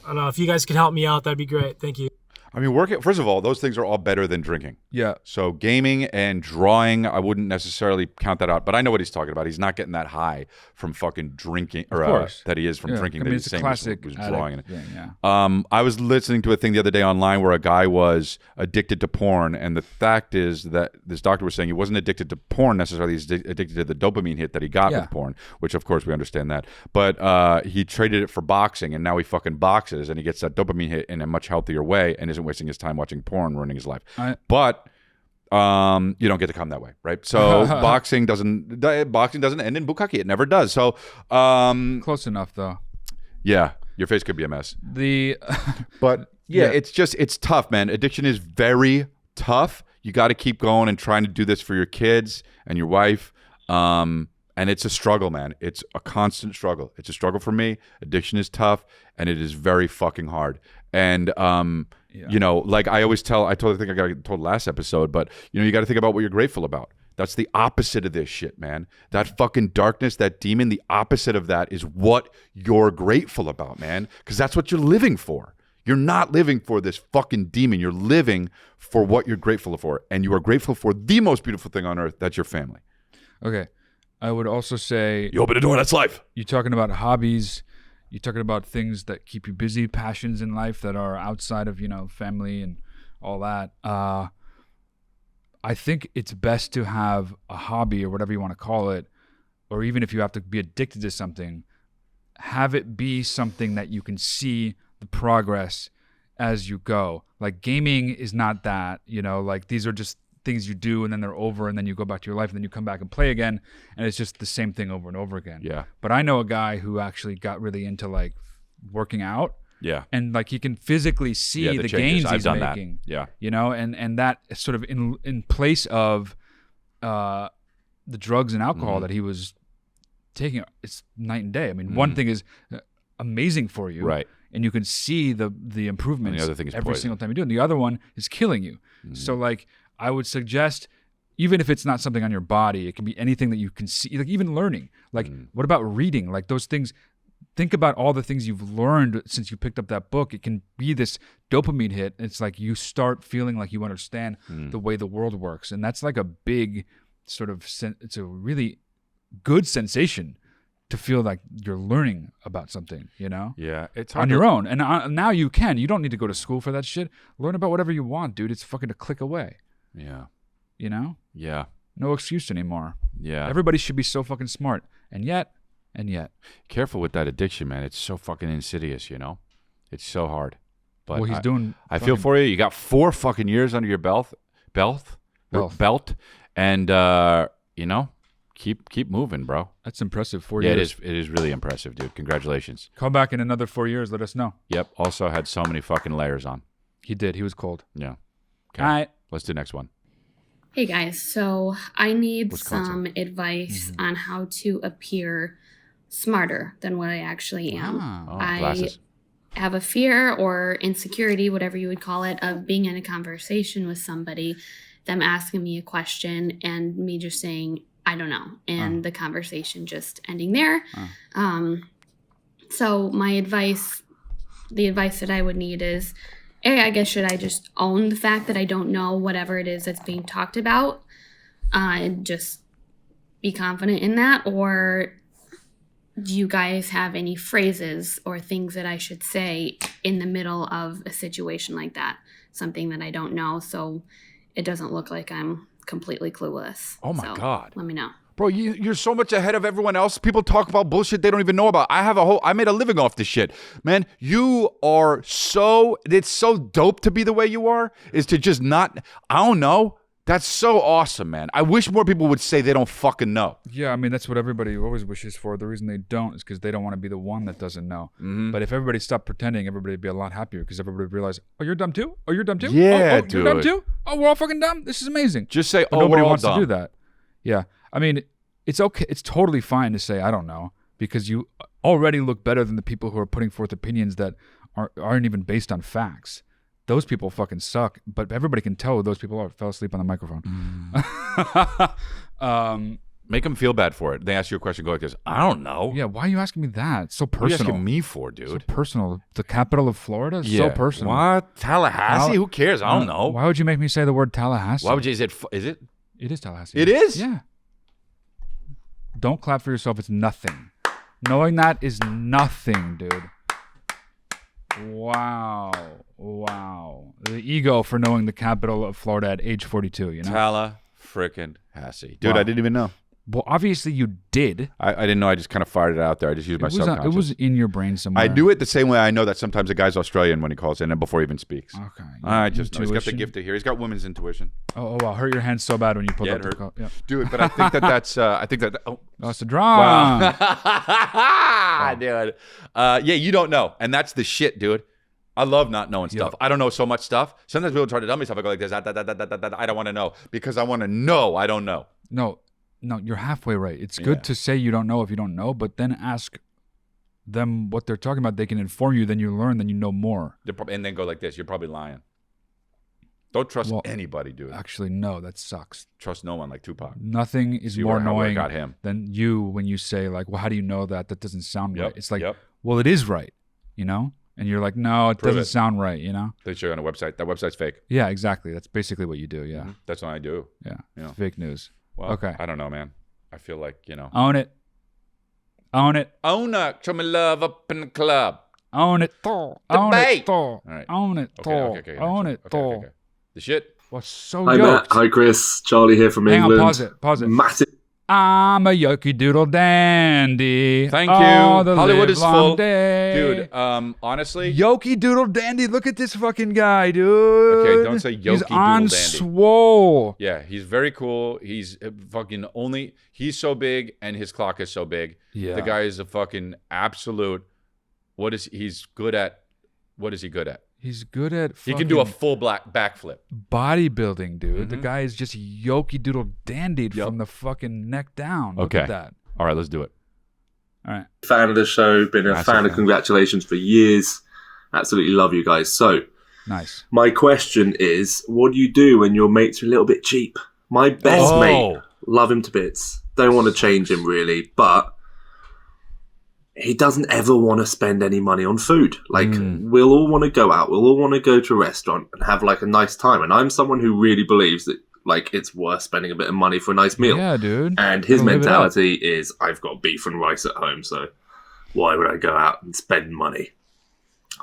I don't know. If you guys could help me out, that'd be great. Thank you. I mean, first of all, those things are all better than drinking. Yeah. So gaming and drawing, I wouldn't necessarily count that out, but I know what he's talking about. He's not getting that high from fucking drinking, or course. that he is from Yeah. drinking. I that mean, he's it's a saying classic was addict drawing. thing, yeah. I was listening to a thing the other day online where a guy was addicted to porn, and the fact is that this doctor was saying he wasn't addicted to porn necessarily. He's addicted to the dopamine hit that he got Yeah. with porn, which of course we understand that. But he traded it for boxing, and now he fucking boxes, and he gets that dopamine hit in a much healthier way, and isn't wasting his time watching porn, ruining his life. But you don't get to come that way, right? So boxing doesn't end in bukkake. It never does. So Close enough, though. yeah, your face could be a mess. The But yeah, Yeah. it's tough, man. Addiction is very tough. You got to keep going and trying to do this for your kids and your wife. And it's a struggle, man. It's a constant struggle. It's a struggle for me. Addiction is tough, and it is very fucking hard. And you know, like I always tell, I think I got told last episode, but you know, you got to think about what you're grateful about. That's the opposite of this shit, man. That fucking darkness, that demon, the opposite of that is what you're grateful about, man. Because that's what you're living for. You're not living for this fucking demon. You're living for what you're grateful for. And you are grateful for the most beautiful thing on earth. That's your family. Okay. I would also say You open a door, that's life. you're talking about hobbies. You're talking about things that keep you busy, passions in life that are outside of, family and all that. I think it's best to have a hobby or whatever you want to call it, or even if you have to be addicted to something, have it be something that you can see the progress as you go. Like gaming is not that, like these are just things you do and then they're over and then you go back to your life and then you come back and play again and it's just the same thing over and over again. Yeah. But I know a guy who actually got really into like working out Yeah. and like he can physically see Yeah, the the changes. gains I've he's done that. making. Yeah. And that sort of in place of the drugs and alcohol that he was taking, it's night and day. I mean, one thing is amazing for you. Right. And you can see the improvements And the other thing is every poison. single time you do it. And the other one is killing you. So like I would suggest, even if it's not something on your body, it can be anything that you can see, like even learning. Like what about reading? Like those things, think about all the things you've learned since you picked up that book. It can be this dopamine hit. It's like you start feeling like you understand the way the world works. And that's like a big sort of, it's a really good sensation to feel like you're learning about something, Yeah. It's hard on to- your own. And now you can. You don't need to go to school for that shit. Learn about whatever you want, dude. It's fucking a click away, Yeah. Yeah. No excuse anymore. Yeah. Everybody should be so fucking smart. And yet. Careful with that addiction, man. It's so fucking insidious, It's so hard. But Well, he's doing I feel fucking- for you. You got 4 fucking years under your belt, and keep moving, bro. That's impressive. 4 Yeah, years. it is really impressive, dude. Congratulations. Come back in another 4 years. Let us know. Yep. Also had so many fucking layers on. He did. He was cold. Yeah. Okay. All right. Let's do next one. Hey guys, so I need Wisconsin. some advice on how to appear smarter than what I actually am. Oh, I glasses. have a fear or insecurity, whatever you would call it, of being in a conversation with somebody, them asking me a question and me just saying, I don't know, and the conversation just ending there. So the advice that I would need is, I guess, should I just own the fact that I don't know whatever it is that's being talked about, and just be confident in that? Or do you guys have any phrases or things that I should say in the middle of a situation like that? Something that I don't know, so it doesn't look like I'm completely clueless. Oh my God. Let me know. Bro, you're so much ahead of everyone else. People talk about bullshit they don't even know about. I made a living off this shit. Man, it's so dope to be the way you are, is to just not, I don't know. That's so awesome, man. I wish more people would say they don't fucking know. Yeah, I mean, that's what everybody always wishes for. The reason they don't is because they don't want to be the one that doesn't know. Mm-hmm. But if everybody stopped pretending, everybody would be a lot happier because everybody would realize, oh, you're dumb too? Oh, you're dumb too? Yeah, dude. You're dumb too? Oh, we're all fucking dumb? This is amazing. Just say, but nobody we're all wants dumb. to do that. Yeah. I mean, it's okay. It's totally fine to say, I don't know, because you already look better than the people who are putting forth opinions that aren't even based on facts. Those people fucking suck, but everybody can tell who those people fell asleep on the microphone. Make them feel bad for it. They ask you a question, go like this, I don't know. Yeah, why are you asking me that? It's so What are you personal. asking me for, dude? So personal. The capital of Florida is so personal. What? Tallahassee? Who cares? I don't know. Why would you make me say the word Tallahassee? Why would you? Is it? It is Tallahassee. It is? Yeah. Don't clap for yourself. It's nothing. Knowing that is nothing, dude. Wow. The ego for knowing the capital of Florida at age 42, you know? Talla-frickin-hassee. Dude, Wow. I didn't even know. Well, obviously you did. I didn't know. I just kind of fired it out there. I just used my subconscious. It was in your brain somewhere. I do it the same way I know that sometimes a guy's Australian when he calls in and before he even speaks. Okay. I just know. He's got the Intuition. gift of here. He's got women's intuition. Oh, wow. Hurt your hand so bad when you pulled Yeah, up it the hurt. call. Yeah. Dude, but I think that's, oh. That's a draw. Wow. Dude. Yeah, you don't know. And that's the shit, dude. I love not knowing stuff. Yep. I don't know so much stuff. Sometimes people try to tell me stuff. I go like this, I don't want to know because I want to know I don't know. No, you're halfway right. It's good to say you don't know if you don't know, but then ask them what they're talking about. They can inform you, then you learn, then you know more. And then go like this, you're probably lying. Don't trust anybody, dude. Actually, no, that sucks. Trust no one like Tupac. Nothing is See more how I annoying got him. than you when you say, like, well, how do you know that? That doesn't sound right. It's like, Yep. well, it is right, you know? And you're like, no, it Prove doesn't it. sound right, you know? They show you on a website. That website's fake. Yeah, exactly. That's basically what you do, yeah. Mm-hmm. That's what I do. Yeah. Yeah. It's fake news. Well, Okay. I don't know, man. I feel like, Own it. Own it. Own up. Show me love up in the club. Own it. Own it. All right. Own it. Okay. Own it. Okay. The shit. What's so Hi, Matt. yoked? Hi, Chris. Charlie here from Hang on, England. pause it. Massive. I'm a yokey doodle dandy. Thank you. All the Hollywood is livelong full. day. Dude, honestly. Yokey doodle dandy. Look at this fucking guy, dude. Okay, don't say yokey He's doodle on dandy. swole. Yeah, he's very cool. He's he's so big and his clock is so big. Yeah. The guy is a fucking absolute, he's good at, what is he good at? He's good at He can do a full backflip. bodybuilding, dude. The Mhm. guy is just yokey doodle dandied from the fucking neck down. Look Okay. at that. All right, let's do it. All right. Fan of the show. Been a Massive fan of fan. Congratulations for years. Absolutely love you guys. So, Nice. my question is, what do you do when your mates are a little bit cheap? My best mate, love him to bits. Don't want to change him really, but he doesn't ever want to spend any money on food. Like, we'll all want to go out. We'll all want to go to a restaurant and have like a nice time. And I'm someone who really believes that like it's worth spending a bit of money for a nice meal. Yeah, dude. And his Gotta live it up. mentality is, I've got beef and rice at home, so why would I go out and spend money?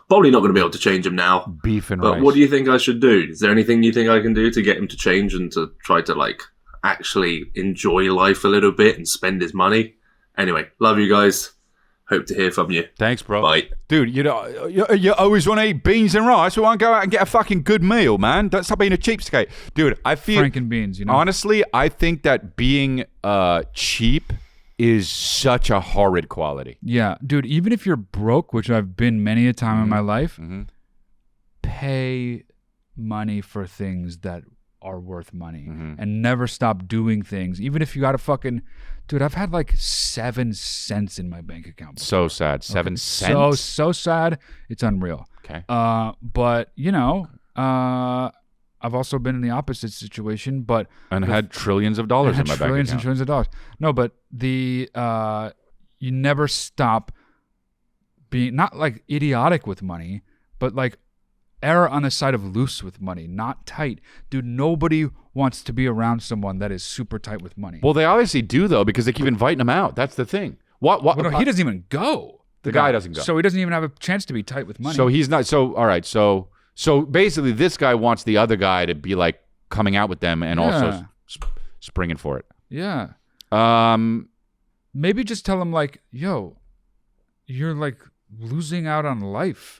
Probably not going to be able to change him now. Beef and But rice. what do you think I should do? Is there anything you think I can do to get him to change and to try to like actually enjoy life a little bit and spend his money? Anyway, love you guys. Hope to hear from you. Thanks, bro. Bye. Dude, you always want to eat beans and rice. We want to go out and get a fucking good meal, man. Don't stop being a cheapskate. Dude, I feel... Franken beans, you know? Honestly, I think that being cheap is such a horrid quality. Yeah, dude, even if you're broke, which I've been many a time in my life, Mhm. pay money for things that are worth money Mhm. and never stop doing things. Even if you got a fucking... Dude, I've had like 7 cents in my bank account. So sad. 7 cents? So sad. It's unreal. Okay. But, I've also been in the opposite situation, but... And had trillions of dollars in my bank trillions and account. trillions of dollars. No, but you never stop being not like idiotic with money, but like err on the side of loose with money, not tight. Dude, nobody wants to be around someone that is super tight with money. Well, they obviously do though, because they keep inviting him out. That's the thing. What? Well, no, he doesn't even go. The guy doesn't go. So he doesn't even have a chance to be tight with money. So he's not. So all right. So basically, this guy wants the other guy to be like coming out with them and also springing for it. Yeah. Maybe just tell him like, yo, you're like losing out on life.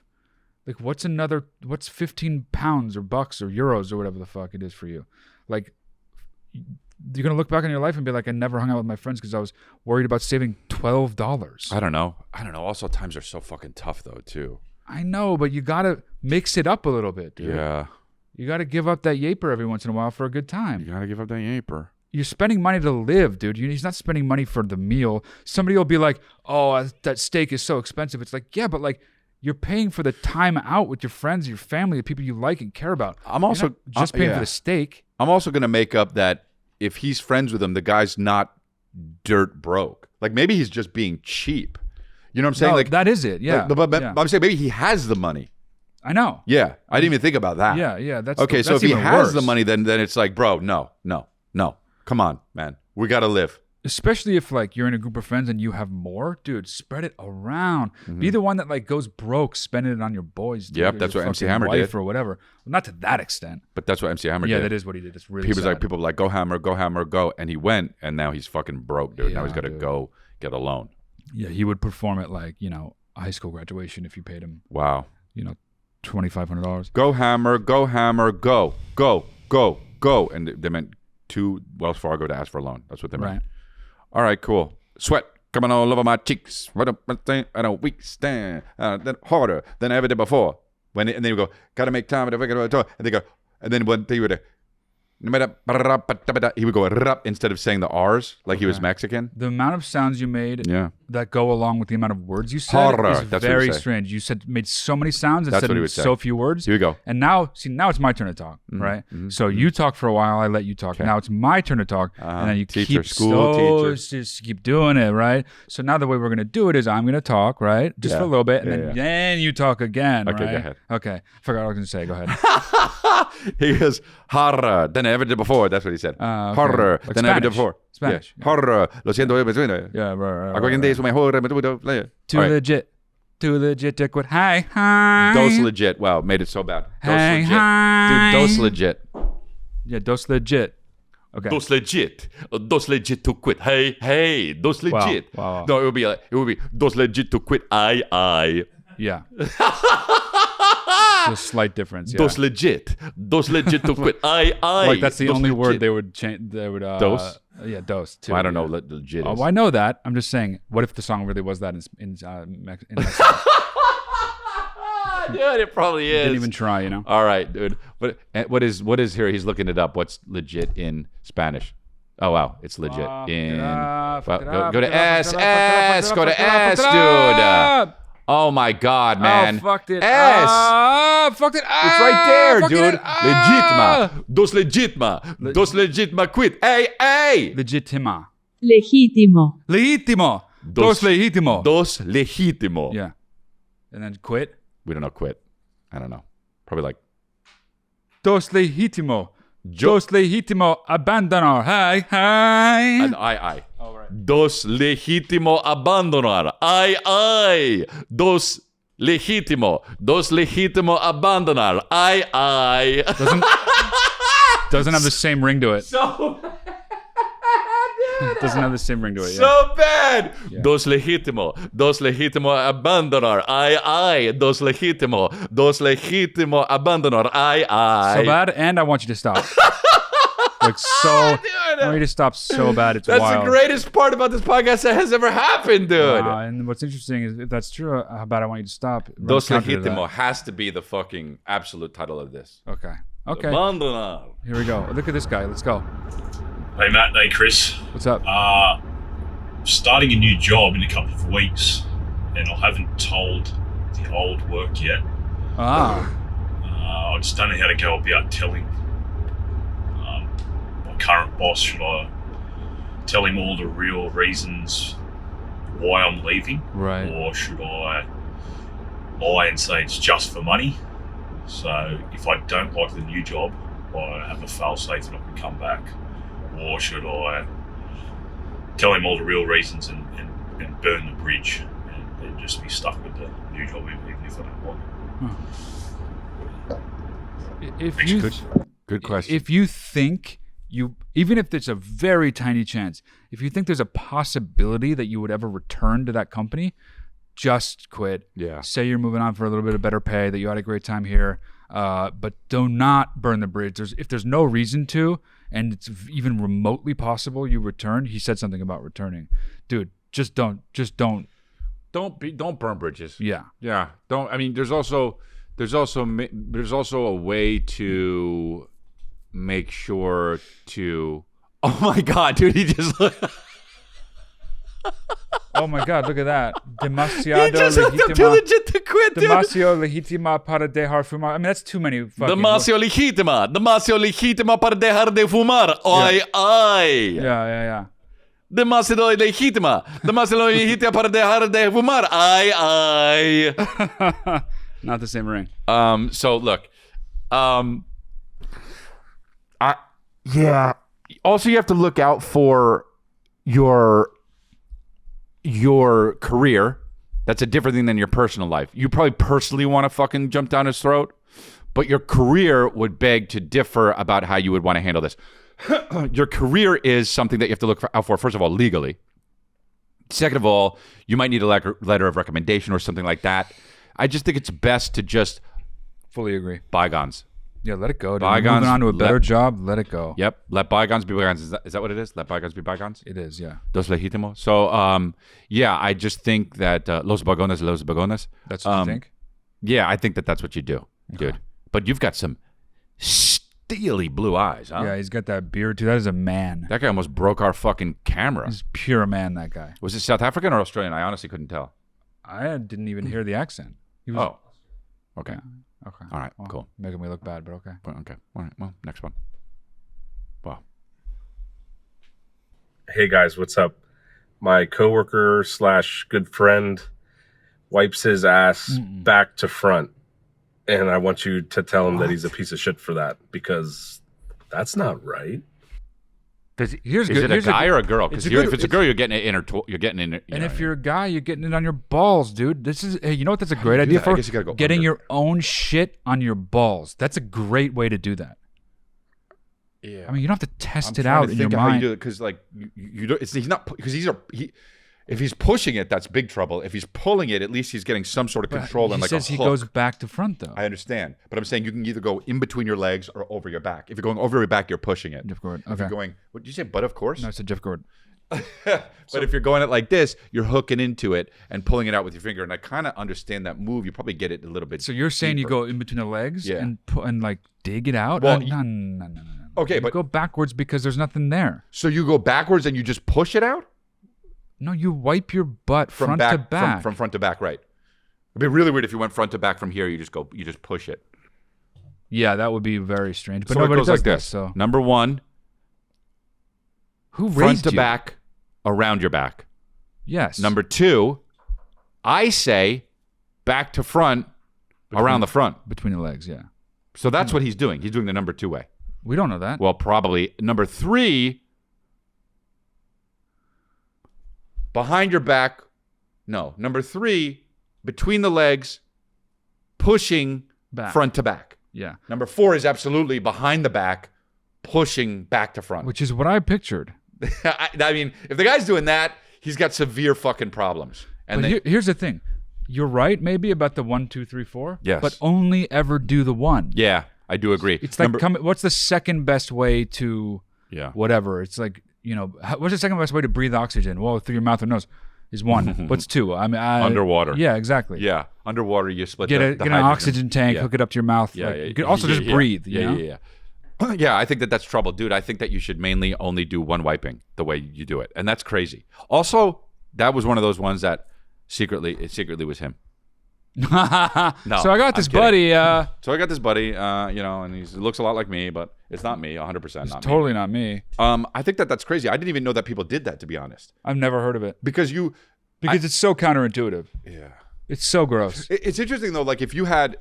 Like, what's 15 pounds or bucks or euros or whatever the fuck it is for you? Like, you're going to look back on your life and be like, I never hung out with my friends because I was worried about saving $12. I don't know. Also, times are so fucking tough, though, too. I know, but you got to mix it up a little bit, dude. Yeah. You got to give up that yaper every once in a while for a good time. You got to give up that yaper. You're spending money to live, dude. He's not spending money for the meal. Somebody will be like, oh, that steak is so expensive. It's like, yeah, but like, you're paying for the time out with your friends, your family, the people you like and care about. I'm also You're not just paying for the steak. I'm also going to make up that if he's friends with him, the guy's not dirt broke. Like maybe he's just being cheap. You know what I'm saying? No, like that is it. Yeah. But yeah. I'm saying maybe he has the money. I know. Yeah. I didn't even think about that. Yeah. That's okay. That's so if he has worse. the money, then it's like, bro, no. Come on, man. We got to live. Especially if like you're in a group of friends and you have more, dude, spread it around. Be the one that like goes broke, spending it on your boys. Dude, yep, or that's your what MC fucking Hammer wife did. or whatever. Well, not to that extent. But that's what MC Hammer did. Yeah, that is what he did. It's really people were like, go Hammer, go, and he went, and now he's fucking broke, dude. Now he's got to go get a loan. Yeah, he would perform at like a high school graduation if you paid him. Wow. $2,500. Go Hammer, go, and they meant to Wells Fargo to ask for a loan. That's what they meant. Right. All right, cool. Sweat coming all over my cheeks. What a weak stand. Then harder than I ever did before. And then you go, gotta make time. And they go, and then when they would, he would go instead of saying the R's like he was Mexican. The amount of sounds you made that go along with the amount of words you said Horror. is That's very what he strange. You made so many sounds and That's said what he would say. so few words. Here we go. And now it's my turn to talk, right? So you talk for a while, I let you talk. Now it's my turn to talk, and then you Teacher, just keep doing it, right? So now the way we're gonna do it is I'm gonna talk, right, just for a little bit, and then you talk again. Okay, right? go ahead. Okay, forgot what I was gonna say. Go ahead. He goes, harder than I ever did before. That's what he said. Okay. Harder Like than I ever did Spanish. before. Spanish. Yeah. Harder. Lo siento. Yeah, right. Too Too legit to quit. Hi. Dos legit. Wow, made it so bad. Dos Hey, legit. hi. Dude, dos legit. Yeah, dos legit. Okay. Dos legit. Dos legit to quit. Hey, dos legit. Wow. No, it would be dos legit to quit. I. Yeah. Just a slight difference. Yeah. Dos legit to quit. I. Like that's the dos only legit. word they would change. They would. Dos? Yeah, dos. Too, Well, I don't know. yeah. Legit. Oh, Is. I know that. I'm just saying. What if the song really was that in Mexico? Dude, it probably is. Didn't even try. You know. All right, dude. What is here? He's looking it up. What's legit in Spanish? Oh wow, it's legit in. Go to S. Go to S, dude. Oh my God, man. Oh, fucked it. S. Fucked it. It's right there, fucked dude. it. Legitma. Dos legitma. Dos legitma quit. Hey. Legitima. Legítimo. Legítimo. Dos legítimo. Dos legítimo. Yeah. And then quit. We don't know quit. I don't know. Probably like. Dos legítimo. Dos legítimo abandonar. Hi. An I. Oh, right. Dos legítimo abandonar. I. Dos legítimo abandonar. I. Doesn't have the same ring to it. So Doesn't have the same ring to it. Yeah. so bad. Yeah. Dos legítimo abandonar. I. Dos legítimo abandonar. I. So bad, and I want you to stop. Like so, I want you to stop so bad. It's That's wild. the greatest part about this podcast that has ever happened, dude. And what's interesting is if that's true, how bad I want you to stop. Dos Counter to legítimo that. has to be the fucking absolute title of this. Okay. Abandonar. Here we go. Look at this guy. Let's go. Hey Matt, hey Chris. What's up? Starting a new job in a couple of weeks, and I haven't told the old work yet. I just don't know how to go about telling my current boss. Should I tell him all the real reasons why I'm leaving? Right. Or should I lie and say it's just for money. So if I don't like the new job, I have a fail-safe that I can come back. Or should I tell him all the real reasons and burn the bridge and just be stuck with the new job even if I don't like it? If you Good question. If you think even if there's a very tiny chance, if you think there's a possibility that you would ever return to that company, just quit. Yeah. Say you're moving on for a little bit of better pay, that you had a great time here, but do not burn the bridge. If there's no reason to, and it's even remotely possible you return. He said something about returning, dude. Just don't. Don't burn bridges. Yeah. Yeah. Don't. I mean, there's also a way to make sure to. Oh my God, dude! He just. Oh my God! Look at that. He Demasiado just too legitima. legit to quit, dude. Demasiado legitima para dejar fumar. I mean, that's too many fucking. Demasiado legítima para dejar de fumar. Ay. Yeah. Demasiado legítima para dejar de fumar. Ay. Not the same ring. So look, yeah. Also, you have to look out for your career. That's a different thing than your personal life. You probably personally want to fucking jump down his throat, but your career would beg to differ about how you would want to handle this. Your career is something that you have to look out for, first of all, legally. Second of all, you might need a letter of recommendation or something like that. I just think it's best to just Fully agree. bygones. Yeah, let it go. Dude. Bygones, Moving on to a better job, let it go. Yep. Let bygones be bygones. Is that what it is? Let bygones be bygones? It is, yeah. Dos legítimo. So, yeah, I just think that los bagones. That's what you think? Yeah, I think that that's what you do, dude. But you've got some steely blue eyes, huh? Yeah, he's got that beard, too. That is a man. That guy almost broke our fucking camera. He's pure man, that guy. Was it South African or Australian? I honestly couldn't tell. I didn't even hear the accent. He was, Okay. Okay. All right, Well, cool. Making me look bad, but okay. Okay. All right, well, next one. Wow. Hey guys, what's up? My coworker / good friend wipes his ass back to front, and I want you to tell him that he's a piece of shit for that, because that's not right. Is it a guy or a girl? Because if it's a girl, you're getting it in her. You're getting in. And if you're a guy, you're getting it on your balls, dude. This is, hey, you know what? That's a great do idea that? I for guess you gotta go getting under. your own shit on your balls. That's a great way to do that. Yeah. I mean, you don't have to test it trying out to in your think of how you mind. do it, because like you don't. He's not, because if he's pushing it, that's big trouble. If he's pulling it, at least he's getting some sort of control He and like says a he hook. goes back to front, though. I understand, but I'm saying you can either go in between your legs or over your back. If you're going over your back, you're pushing it. Jeff Gordon. If Okay. you're going, what did you say? But of course. No, I said Jeff Gordon. But if you're going it like this, you're hooking into it and pulling it out with your finger. And I kind of understand that move. You probably get it a little bit. So you're saying deeper. you go in between the legs Yeah. and like dig it out? Well, No. Okay, You but go backwards because there's nothing there. so you go backwards and you just push it out No, you wipe your butt from front back to back. From front to back, right? It'd be really weird if you went front to back from here. You just push it. Yeah, that would be very strange. But So it nobody goes does like that, this. so Number one, who front raised to you? back, around your back. Yes. Number two, I say back to front, around the front. between the legs. Yeah. So that's what he's doing. He's doing the number two way. We don't know that. Well, probably. Number three, behind your back. No. Number three, between the legs, pushing Back. front to back. Yeah. Number four is absolutely behind the back, pushing back to front. Which is what I pictured. I mean, if the guy's doing that, he's got severe fucking problems. And But here's the thing. You're right, maybe about the 1, 2, 3, 4. Yes. But only ever do the one. yeah, I do agree. It's like, what's the second best way to Yeah. whatever? It's like, what's the second best way to breathe oxygen? Well, through your mouth or nose is one. What's two? I mean, Underwater. Yeah, exactly. Yeah, underwater you split Get the an hydrogen. oxygen tank, Yeah. hook it up to your mouth. Yeah, like, yeah, you could also yeah, just yeah. breathe. Yeah, you know? yeah. Yeah, I think that's trouble, dude. I think that you should mainly only do one wiping the way you do it, and that's crazy. Also, that was one of those ones that secretly was him. So I got this I'm kidding. buddy. So I got this buddy, and he looks a lot like me, but it's not me, 100% not Totally not me. me. I think that's crazy. I didn't even know that people did that, to be honest. I've never heard of it Because it's so counterintuitive. yeah. It's so gross. It's interesting though. Like if you had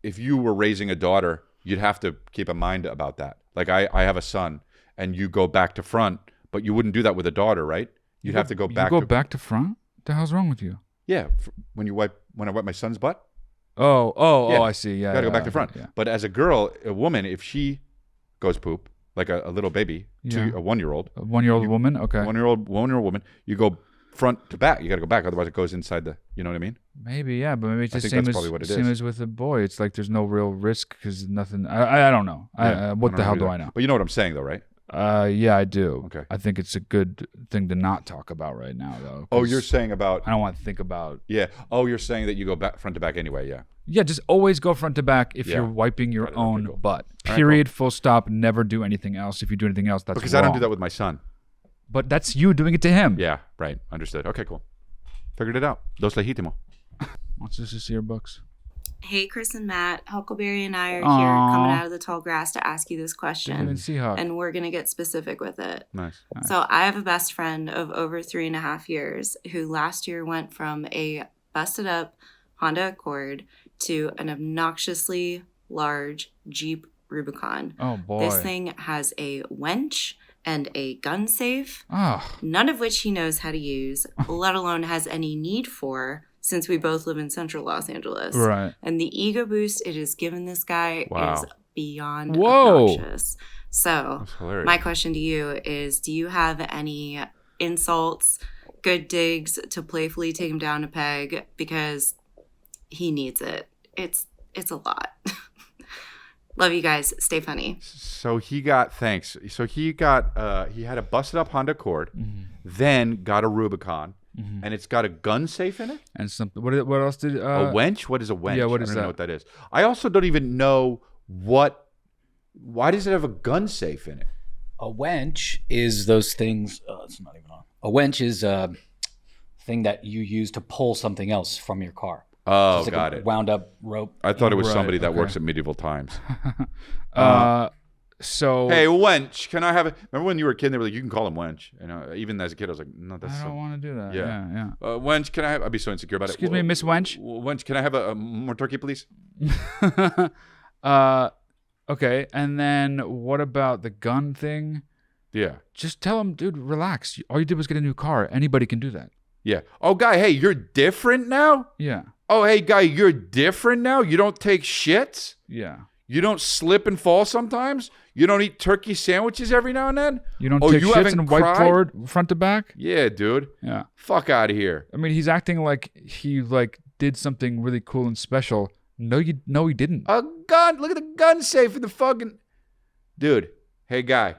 if you were raising a daughter, you'd have to keep in mind about that. Like I have a son, and you go back to front, but you wouldn't do that with a daughter, right? You'd have to go back. You go back to front? What the hell's wrong with you? Yeah, when I wipe my son's butt. Oh, I see. Yeah, you gotta go back to front. Yeah. But as a girl, a woman, if she goes poop, like a little baby, to a 1-year-old, a 1-year-old woman, okay, 1-year-old woman, you go front to back. You gotta go back, otherwise it goes inside the. You know what I mean? Maybe, yeah, but maybe it's the same as with a boy. It's like there's no real risk because nothing. I don't know. Yeah, what the hell do I know? But you know what I'm saying, though, right? Yeah, I do. Okay. I think it's a good thing to not talk about right now, though. Oh, you're saying about. I don't want to think about. Yeah. Oh, you're saying that you go back front to back anyway. Yeah. Yeah, just always go front to back if you're wiping your own butt. Period. Full stop. Never do anything else. If you do anything else, that's because wrong. I don't do that with my son. But that's you doing it to him. Yeah. Right. Understood. Okay. Cool. Figured it out. Dos Legítimo. What's this to see your books? Hey, Chris and Matt. Huckleberry and I are here coming out of the tall grass to ask you this question. And we're going to get specific with it. Nice. So I have a best friend of over 3.5 years who last year went from a busted up Honda Accord to an obnoxiously large Jeep Rubicon. Oh, boy. This thing has a winch and a gun safe, Oh. none of which he knows how to use, let alone has any need for, since we both live in central Los Angeles. Right. And the ego boost it has given this guy is beyond Whoa. obnoxious. So my question to you is, do you have any insults, good digs to playfully take him down a peg? Because he needs it. It's a lot. Love you guys. Stay funny. So he got he had a busted up Honda Accord, then got a Rubicon, and it's got a gun safe in it. And something. What else did? A wench? What is a wench? Yeah, what is I don't that? know what that is. I also don't even know why does it have a gun safe in it? A wench is those things. It's not even on. A wench is a thing that you use to pull something else from your car. Oh, like got a it. Wound up rope. I thought it was somebody that works at medieval times. So hey, wench, can I have it? Remember when you were a kid? They were like, you can call him wench. You know, even as a kid, I was like, no, that's. I don't want to do that. Yeah. Yeah. Wench, can I have? I'd be so insecure about Excuse it. me, Miss Wench. Wench, can I have a more turkey, please? Okay, and then what about the gun thing? Yeah. Just tell him, dude, relax. All you did was get a new car. Anybody can do that. Yeah. Oh, guy, hey, you're different now? Yeah. Oh, hey, guy, you're different now? You don't take shits? Yeah. You don't slip and fall sometimes? You don't eat turkey sandwiches every now and then? You don't take shits and wipe forward, front to back? Yeah, dude. Yeah. Fuck out of here. I mean, he's acting like he did something really cool and special. No, he didn't. A gun. Look at the gun safe in the fucking... Dude, hey, guy.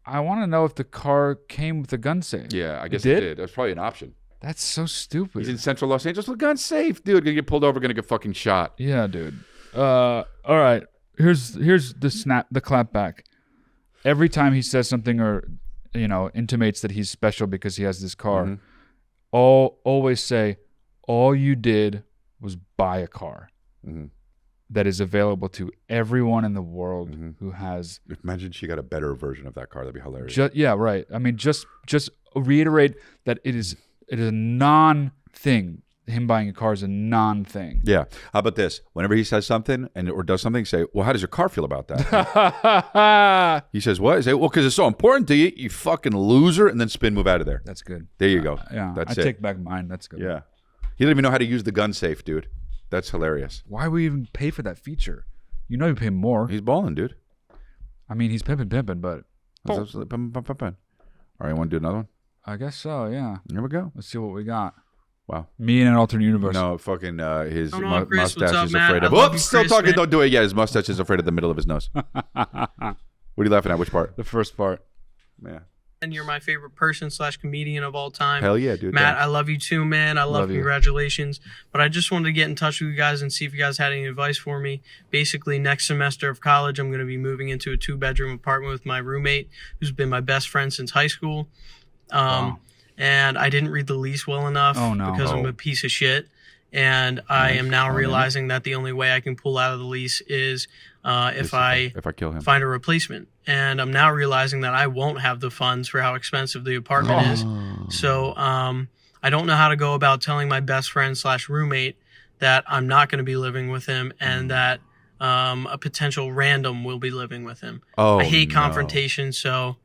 I want to know if the car came with a gun safe. Yeah, I guess it did. That's probably an option. That's so stupid. He's in central Los Angeles with a gun safe. Dude, gonna get pulled over, gonna get fucking shot. Yeah, dude. All right. Here's the clap back. Every time he says something or, intimates that he's special because he has this car, always say, all you did was buy a car that is available to everyone in the world who has. Imagine she got a better version of that car. That'd be hilarious. Yeah, right. I mean, just reiterate that it is a non-thing. Him buying a car is a non-thing. Yeah. How about this? Whenever he says something or does something, say, well, how does your car feel about that? He says, what? Say, well, because it's so important to you, you fucking loser, and then move out of there. That's good. There you go. Yeah, That's I it. take back mine. That's good. Yeah. He doesn't even know how to use the gun safe, dude. That's hilarious. Why would we even pay for that feature? You know you pay more. He's balling, dude. I mean, he's pimping, but... All right, want to do another one? I guess so, yeah. Here we go. Let's see what we got. Wow. Me in an alternate universe. No, fucking his Chris, mustache up, is Matt? afraid of... I love Oops, you, still Chris, talking. man. Don't do it. Yeah, his mustache is afraid of the middle of his nose. What are you laughing at? Which part? The first part. Yeah. And you're my favorite person / comedian of all time. Hell yeah, dude. Matt, thanks. I love you too, man. I love you. Congratulations. But I just wanted to get in touch with you guys and see if you guys had any advice for me. Basically, next semester of college, I'm going to be moving into a 2-bedroom apartment with my roommate, who's been my best friend since high school. Wow. And I didn't read the lease well enough because I'm a piece of shit. And I am now realizing that the only way I can pull out of the lease is if I kill him. find a replacement. And I'm now realizing that I won't have the funds for how expensive the apartment is. So I don't know how to go about telling my best friend / roommate that I'm not going to be living with him and that a potential random will be living with him. I hate confrontation, so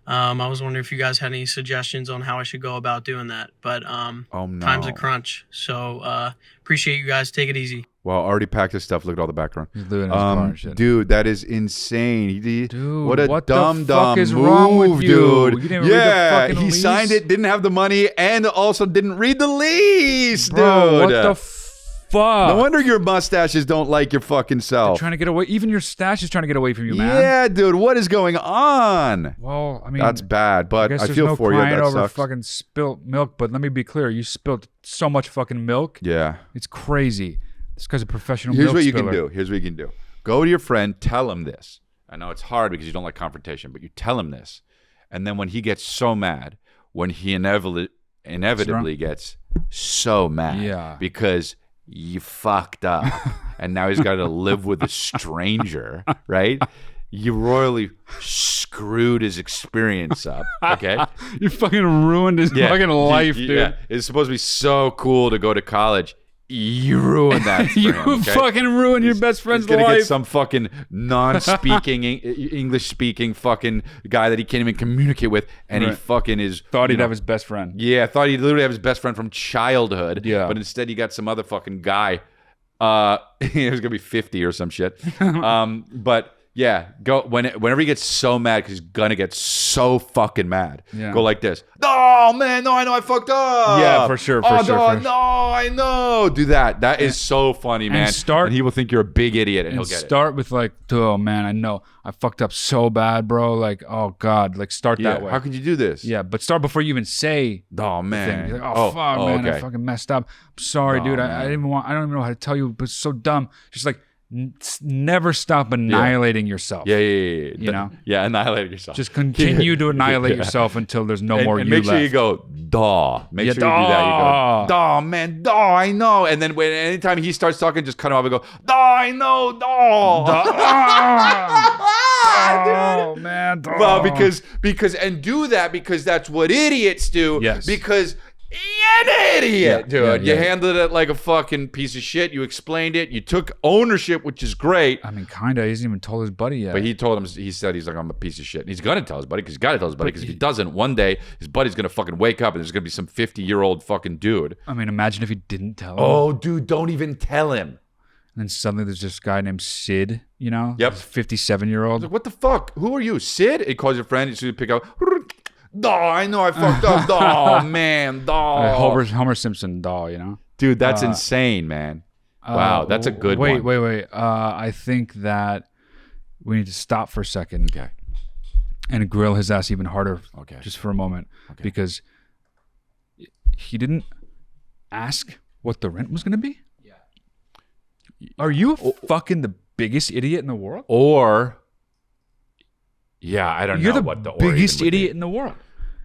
I was wondering if you guys had any suggestions on how I should go about doing that. But time's a crunch, so appreciate you guys. Take it easy. Well, already packed his stuff. Look at all the background. He's living in his car and shit. Dude, that is insane. Dude, what a what dumb the fuck is move, wrong with you? dude. You didn't read the fucking he lease? signed it, didn't have the money, and also didn't read the lease, Bro, dude. what the fuck? No wonder your mustaches don't like your fucking self. They're trying to get away. Even your stash is trying to get away from you, man. Yeah, dude. What is going on? Well, I mean, that's bad, but I, I feel no for you. crying That over sucks. fucking spilt milk, but let me be clear. You spilled so much fucking milk. Yeah. It's crazy. This guy's a professional Here's milk what you spiller. can do. Here's what you can do. Go to your friend, tell him this. I know it's hard because you don't like confrontation, but you tell him this. And then when he gets so mad, when he inevitably gets so mad because you fucked up and now he's got to live with a stranger, right? You royally screwed his experience up, okay? You fucking ruined his fucking life, dude. Yeah. It's supposed to be so cool to go to college. You ruined that for You him, okay? fucking ruined your best friend's He's gonna life. get some fucking non-speaking English-speaking fucking guy that he can't even communicate with, and he fucking is thought he'd have his best friend. Yeah, thought he'd literally have his best friend from childhood. Yeah, but instead he got some other fucking guy. He was gonna be 50 or some shit. But yeah, go whenever he gets so mad because he's gonna get so fucking mad. Yeah. Go like this. Oh man, no, I know I fucked up. Yeah, for sure. No, I know. Do that. That is so funny, man. And he will think you're a big idiot, and he'll get it. Start with like, oh man, I know I fucked up so bad, bro. Like, oh god, like start that way. How could you do this? Yeah, but start before you even say. Oh man. You're like, fuck, man, I fucking messed up. I'm sorry, dude. I don't even know how to tell you, but it's so dumb. Just like. Never stop annihilating yourself. Yeah. You know? Yeah, annihilating yourself. Just continue to annihilate yourself until there's no more and you make sure left. you go, daw. Make sure you do that. You go, daw, man, daw, I know. And then anytime he starts talking, just cut him off and go, daw, I know, daw. Oh, man. Daw. Well, because and do that because that's what idiots do. Yes. Because you're an idiot, dude. Yeah. You handled it like a fucking piece of shit. You explained it. You took ownership, which is great. I mean, kinda. He hasn't even told his buddy yet. But he told him. He said he's like, I'm a piece of shit. And he's gonna tell his buddy because he's got to tell his buddy because if he doesn't, one day his buddy's gonna fucking wake up and there's gonna be some 50-year-old fucking dude. I mean, imagine if he didn't tell him. Oh, dude, don't even tell him. And then suddenly there's this guy named Sid. You know? Yep. 57-year-old. Like, what the fuck? Who are you, Sid? He calls your friend. You pick up. Daw, I know I fucked up. Daw, man, daw. Homer Simpson daw, you know? Dude, that's insane, man. Wow, that's a good one. Wait. I think that we need to stop for a second. Okay. And grill his ass even harder. Okay. Just for a moment. Okay. Because he didn't ask what the rent was going to be? Yeah. Are you fucking the biggest idiot in the world? Or... Yeah, I don't You're know the what the biggest idiot in the world.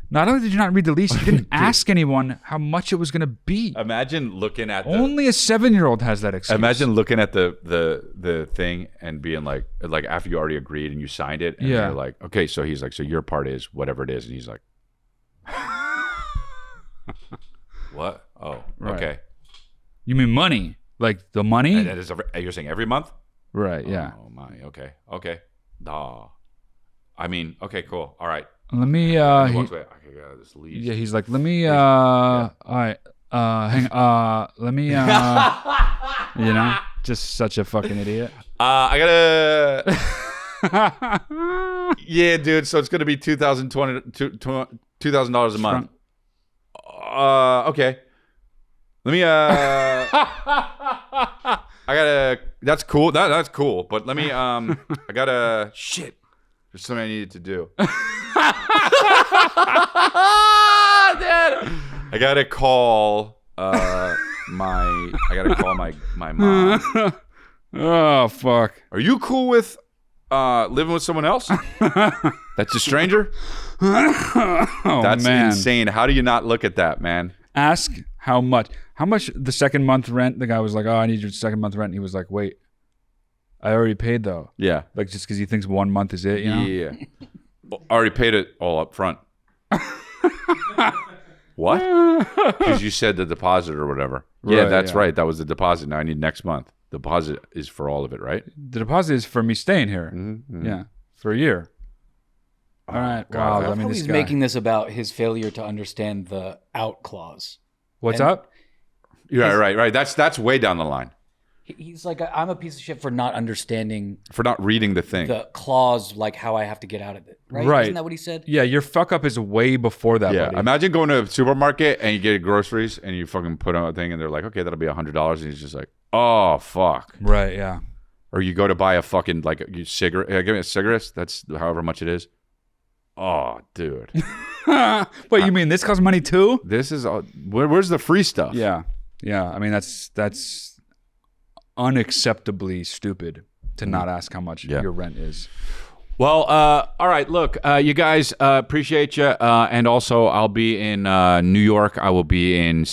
Not only did you not read the lease, you didn't ask anyone how much it was going to be. Imagine looking at only a 7-year-old has that excuse. Imagine looking at the thing and being like after you already agreed and you signed it, and you're like, okay, so he's like, so your part is whatever it is, and he's like, what? Oh, right. Okay. You mean money? Like the money? And that is you're saying every month? Right. Yeah. Oh my. Okay. Nah. I mean, okay, cool. All right. Let me this lease. Yeah, he's like, let me all right, let me you know, just such a fucking idiot. I gotta yeah, dude, so it's gonna be $2,000 a month. Okay. Let me I gotta that's cool. That's cool. But let me I gotta shit. There's something I needed to do. Dad, I gotta call my mom. Oh fuck. Are you cool with living with someone else? That's a stranger? That's insane. How do you not look at that, man? Ask how much the second month rent. The guy was like, oh, I need your second month rent. And he was like, wait, I already paid though. Yeah. Like just because he thinks 1 month is it, you know? Yeah. Already paid it all up front. What? Because you said the deposit or whatever. Yeah, Right, that's yeah. right. That was the deposit. Now I need next month. The deposit is for all of it, right? The deposit is for me staying here. Mm-hmm. Yeah, for a year. All right. God, Wow. I I love mean, this He's guy. making this about his failure to understand the out clause. What's And- up? Yeah, right. That's way down the line He's like, I'm a piece of shit for not understanding for not reading the thing. the clause, like how I have to get out of it. Right? Right. Isn't that what he said? Yeah, your fuck up is way before that, Yeah, buddy. imagine going to a supermarket and you get groceries and you fucking put on a thing and they're like, okay, that'll be $100, and he's just like, oh fuck. Right. Yeah. Or you go to buy a fucking like a cigarette. Give me a cigarette. That's however much it is. Oh, dude, Wait, you mean this costs money too? this is where's the free stuff? Yeah. Yeah. I mean, that's unacceptably stupid to not ask how much Yeah. your rent is. Well, all right. Look, you guys, appreciate you. And also, I'll be in New York. I will be in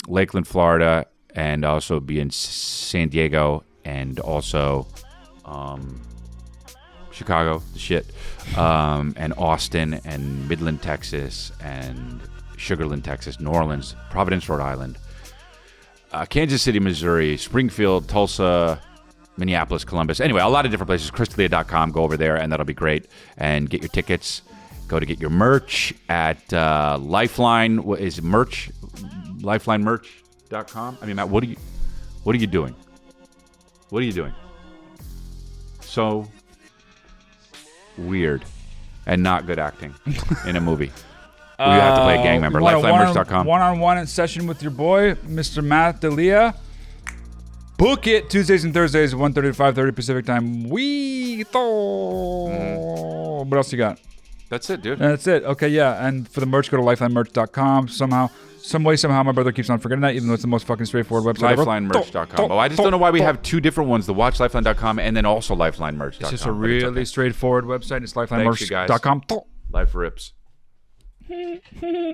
Lakeland, Florida, and also be in San Diego, and also Chicago, the shit, and Austin, and Midland, Texas, and Sugarland, Texas, New Orleans, Providence, Rhode Island, Kansas City, Missouri, Springfield, Tulsa, Minneapolis, Columbus. Anyway, a lot of different places. ChrisDelia.com. Go over there, and that'll be great. And get your tickets. Go to get your merch at Lifeline. What is it, merch? LifelineMerch.com. I mean, Matt, what are you doing? What are you doing? So weird and not good acting in a movie. You have to play a gang member. LifelineMerch.com. One-on-one session with your boy, Mr. Matt D'Elia. Book it Tuesdays and Thursdays, 1:30 to 5:30 Pacific time. What else you got? That's it, dude. That's it. Okay, yeah. And for the merch, go to lifelinemerch.com. Somehow, my brother keeps on forgetting that, even though it's the most fucking straightforward website ever. LifelineMerch.com. Oh, I just don't know why we have two different ones: the watchlifeline.com and then also LifelineMerch.com. It's just a really straightforward website. It's Thanks, you guys. lifelinemerch.com. Life rips. Hello.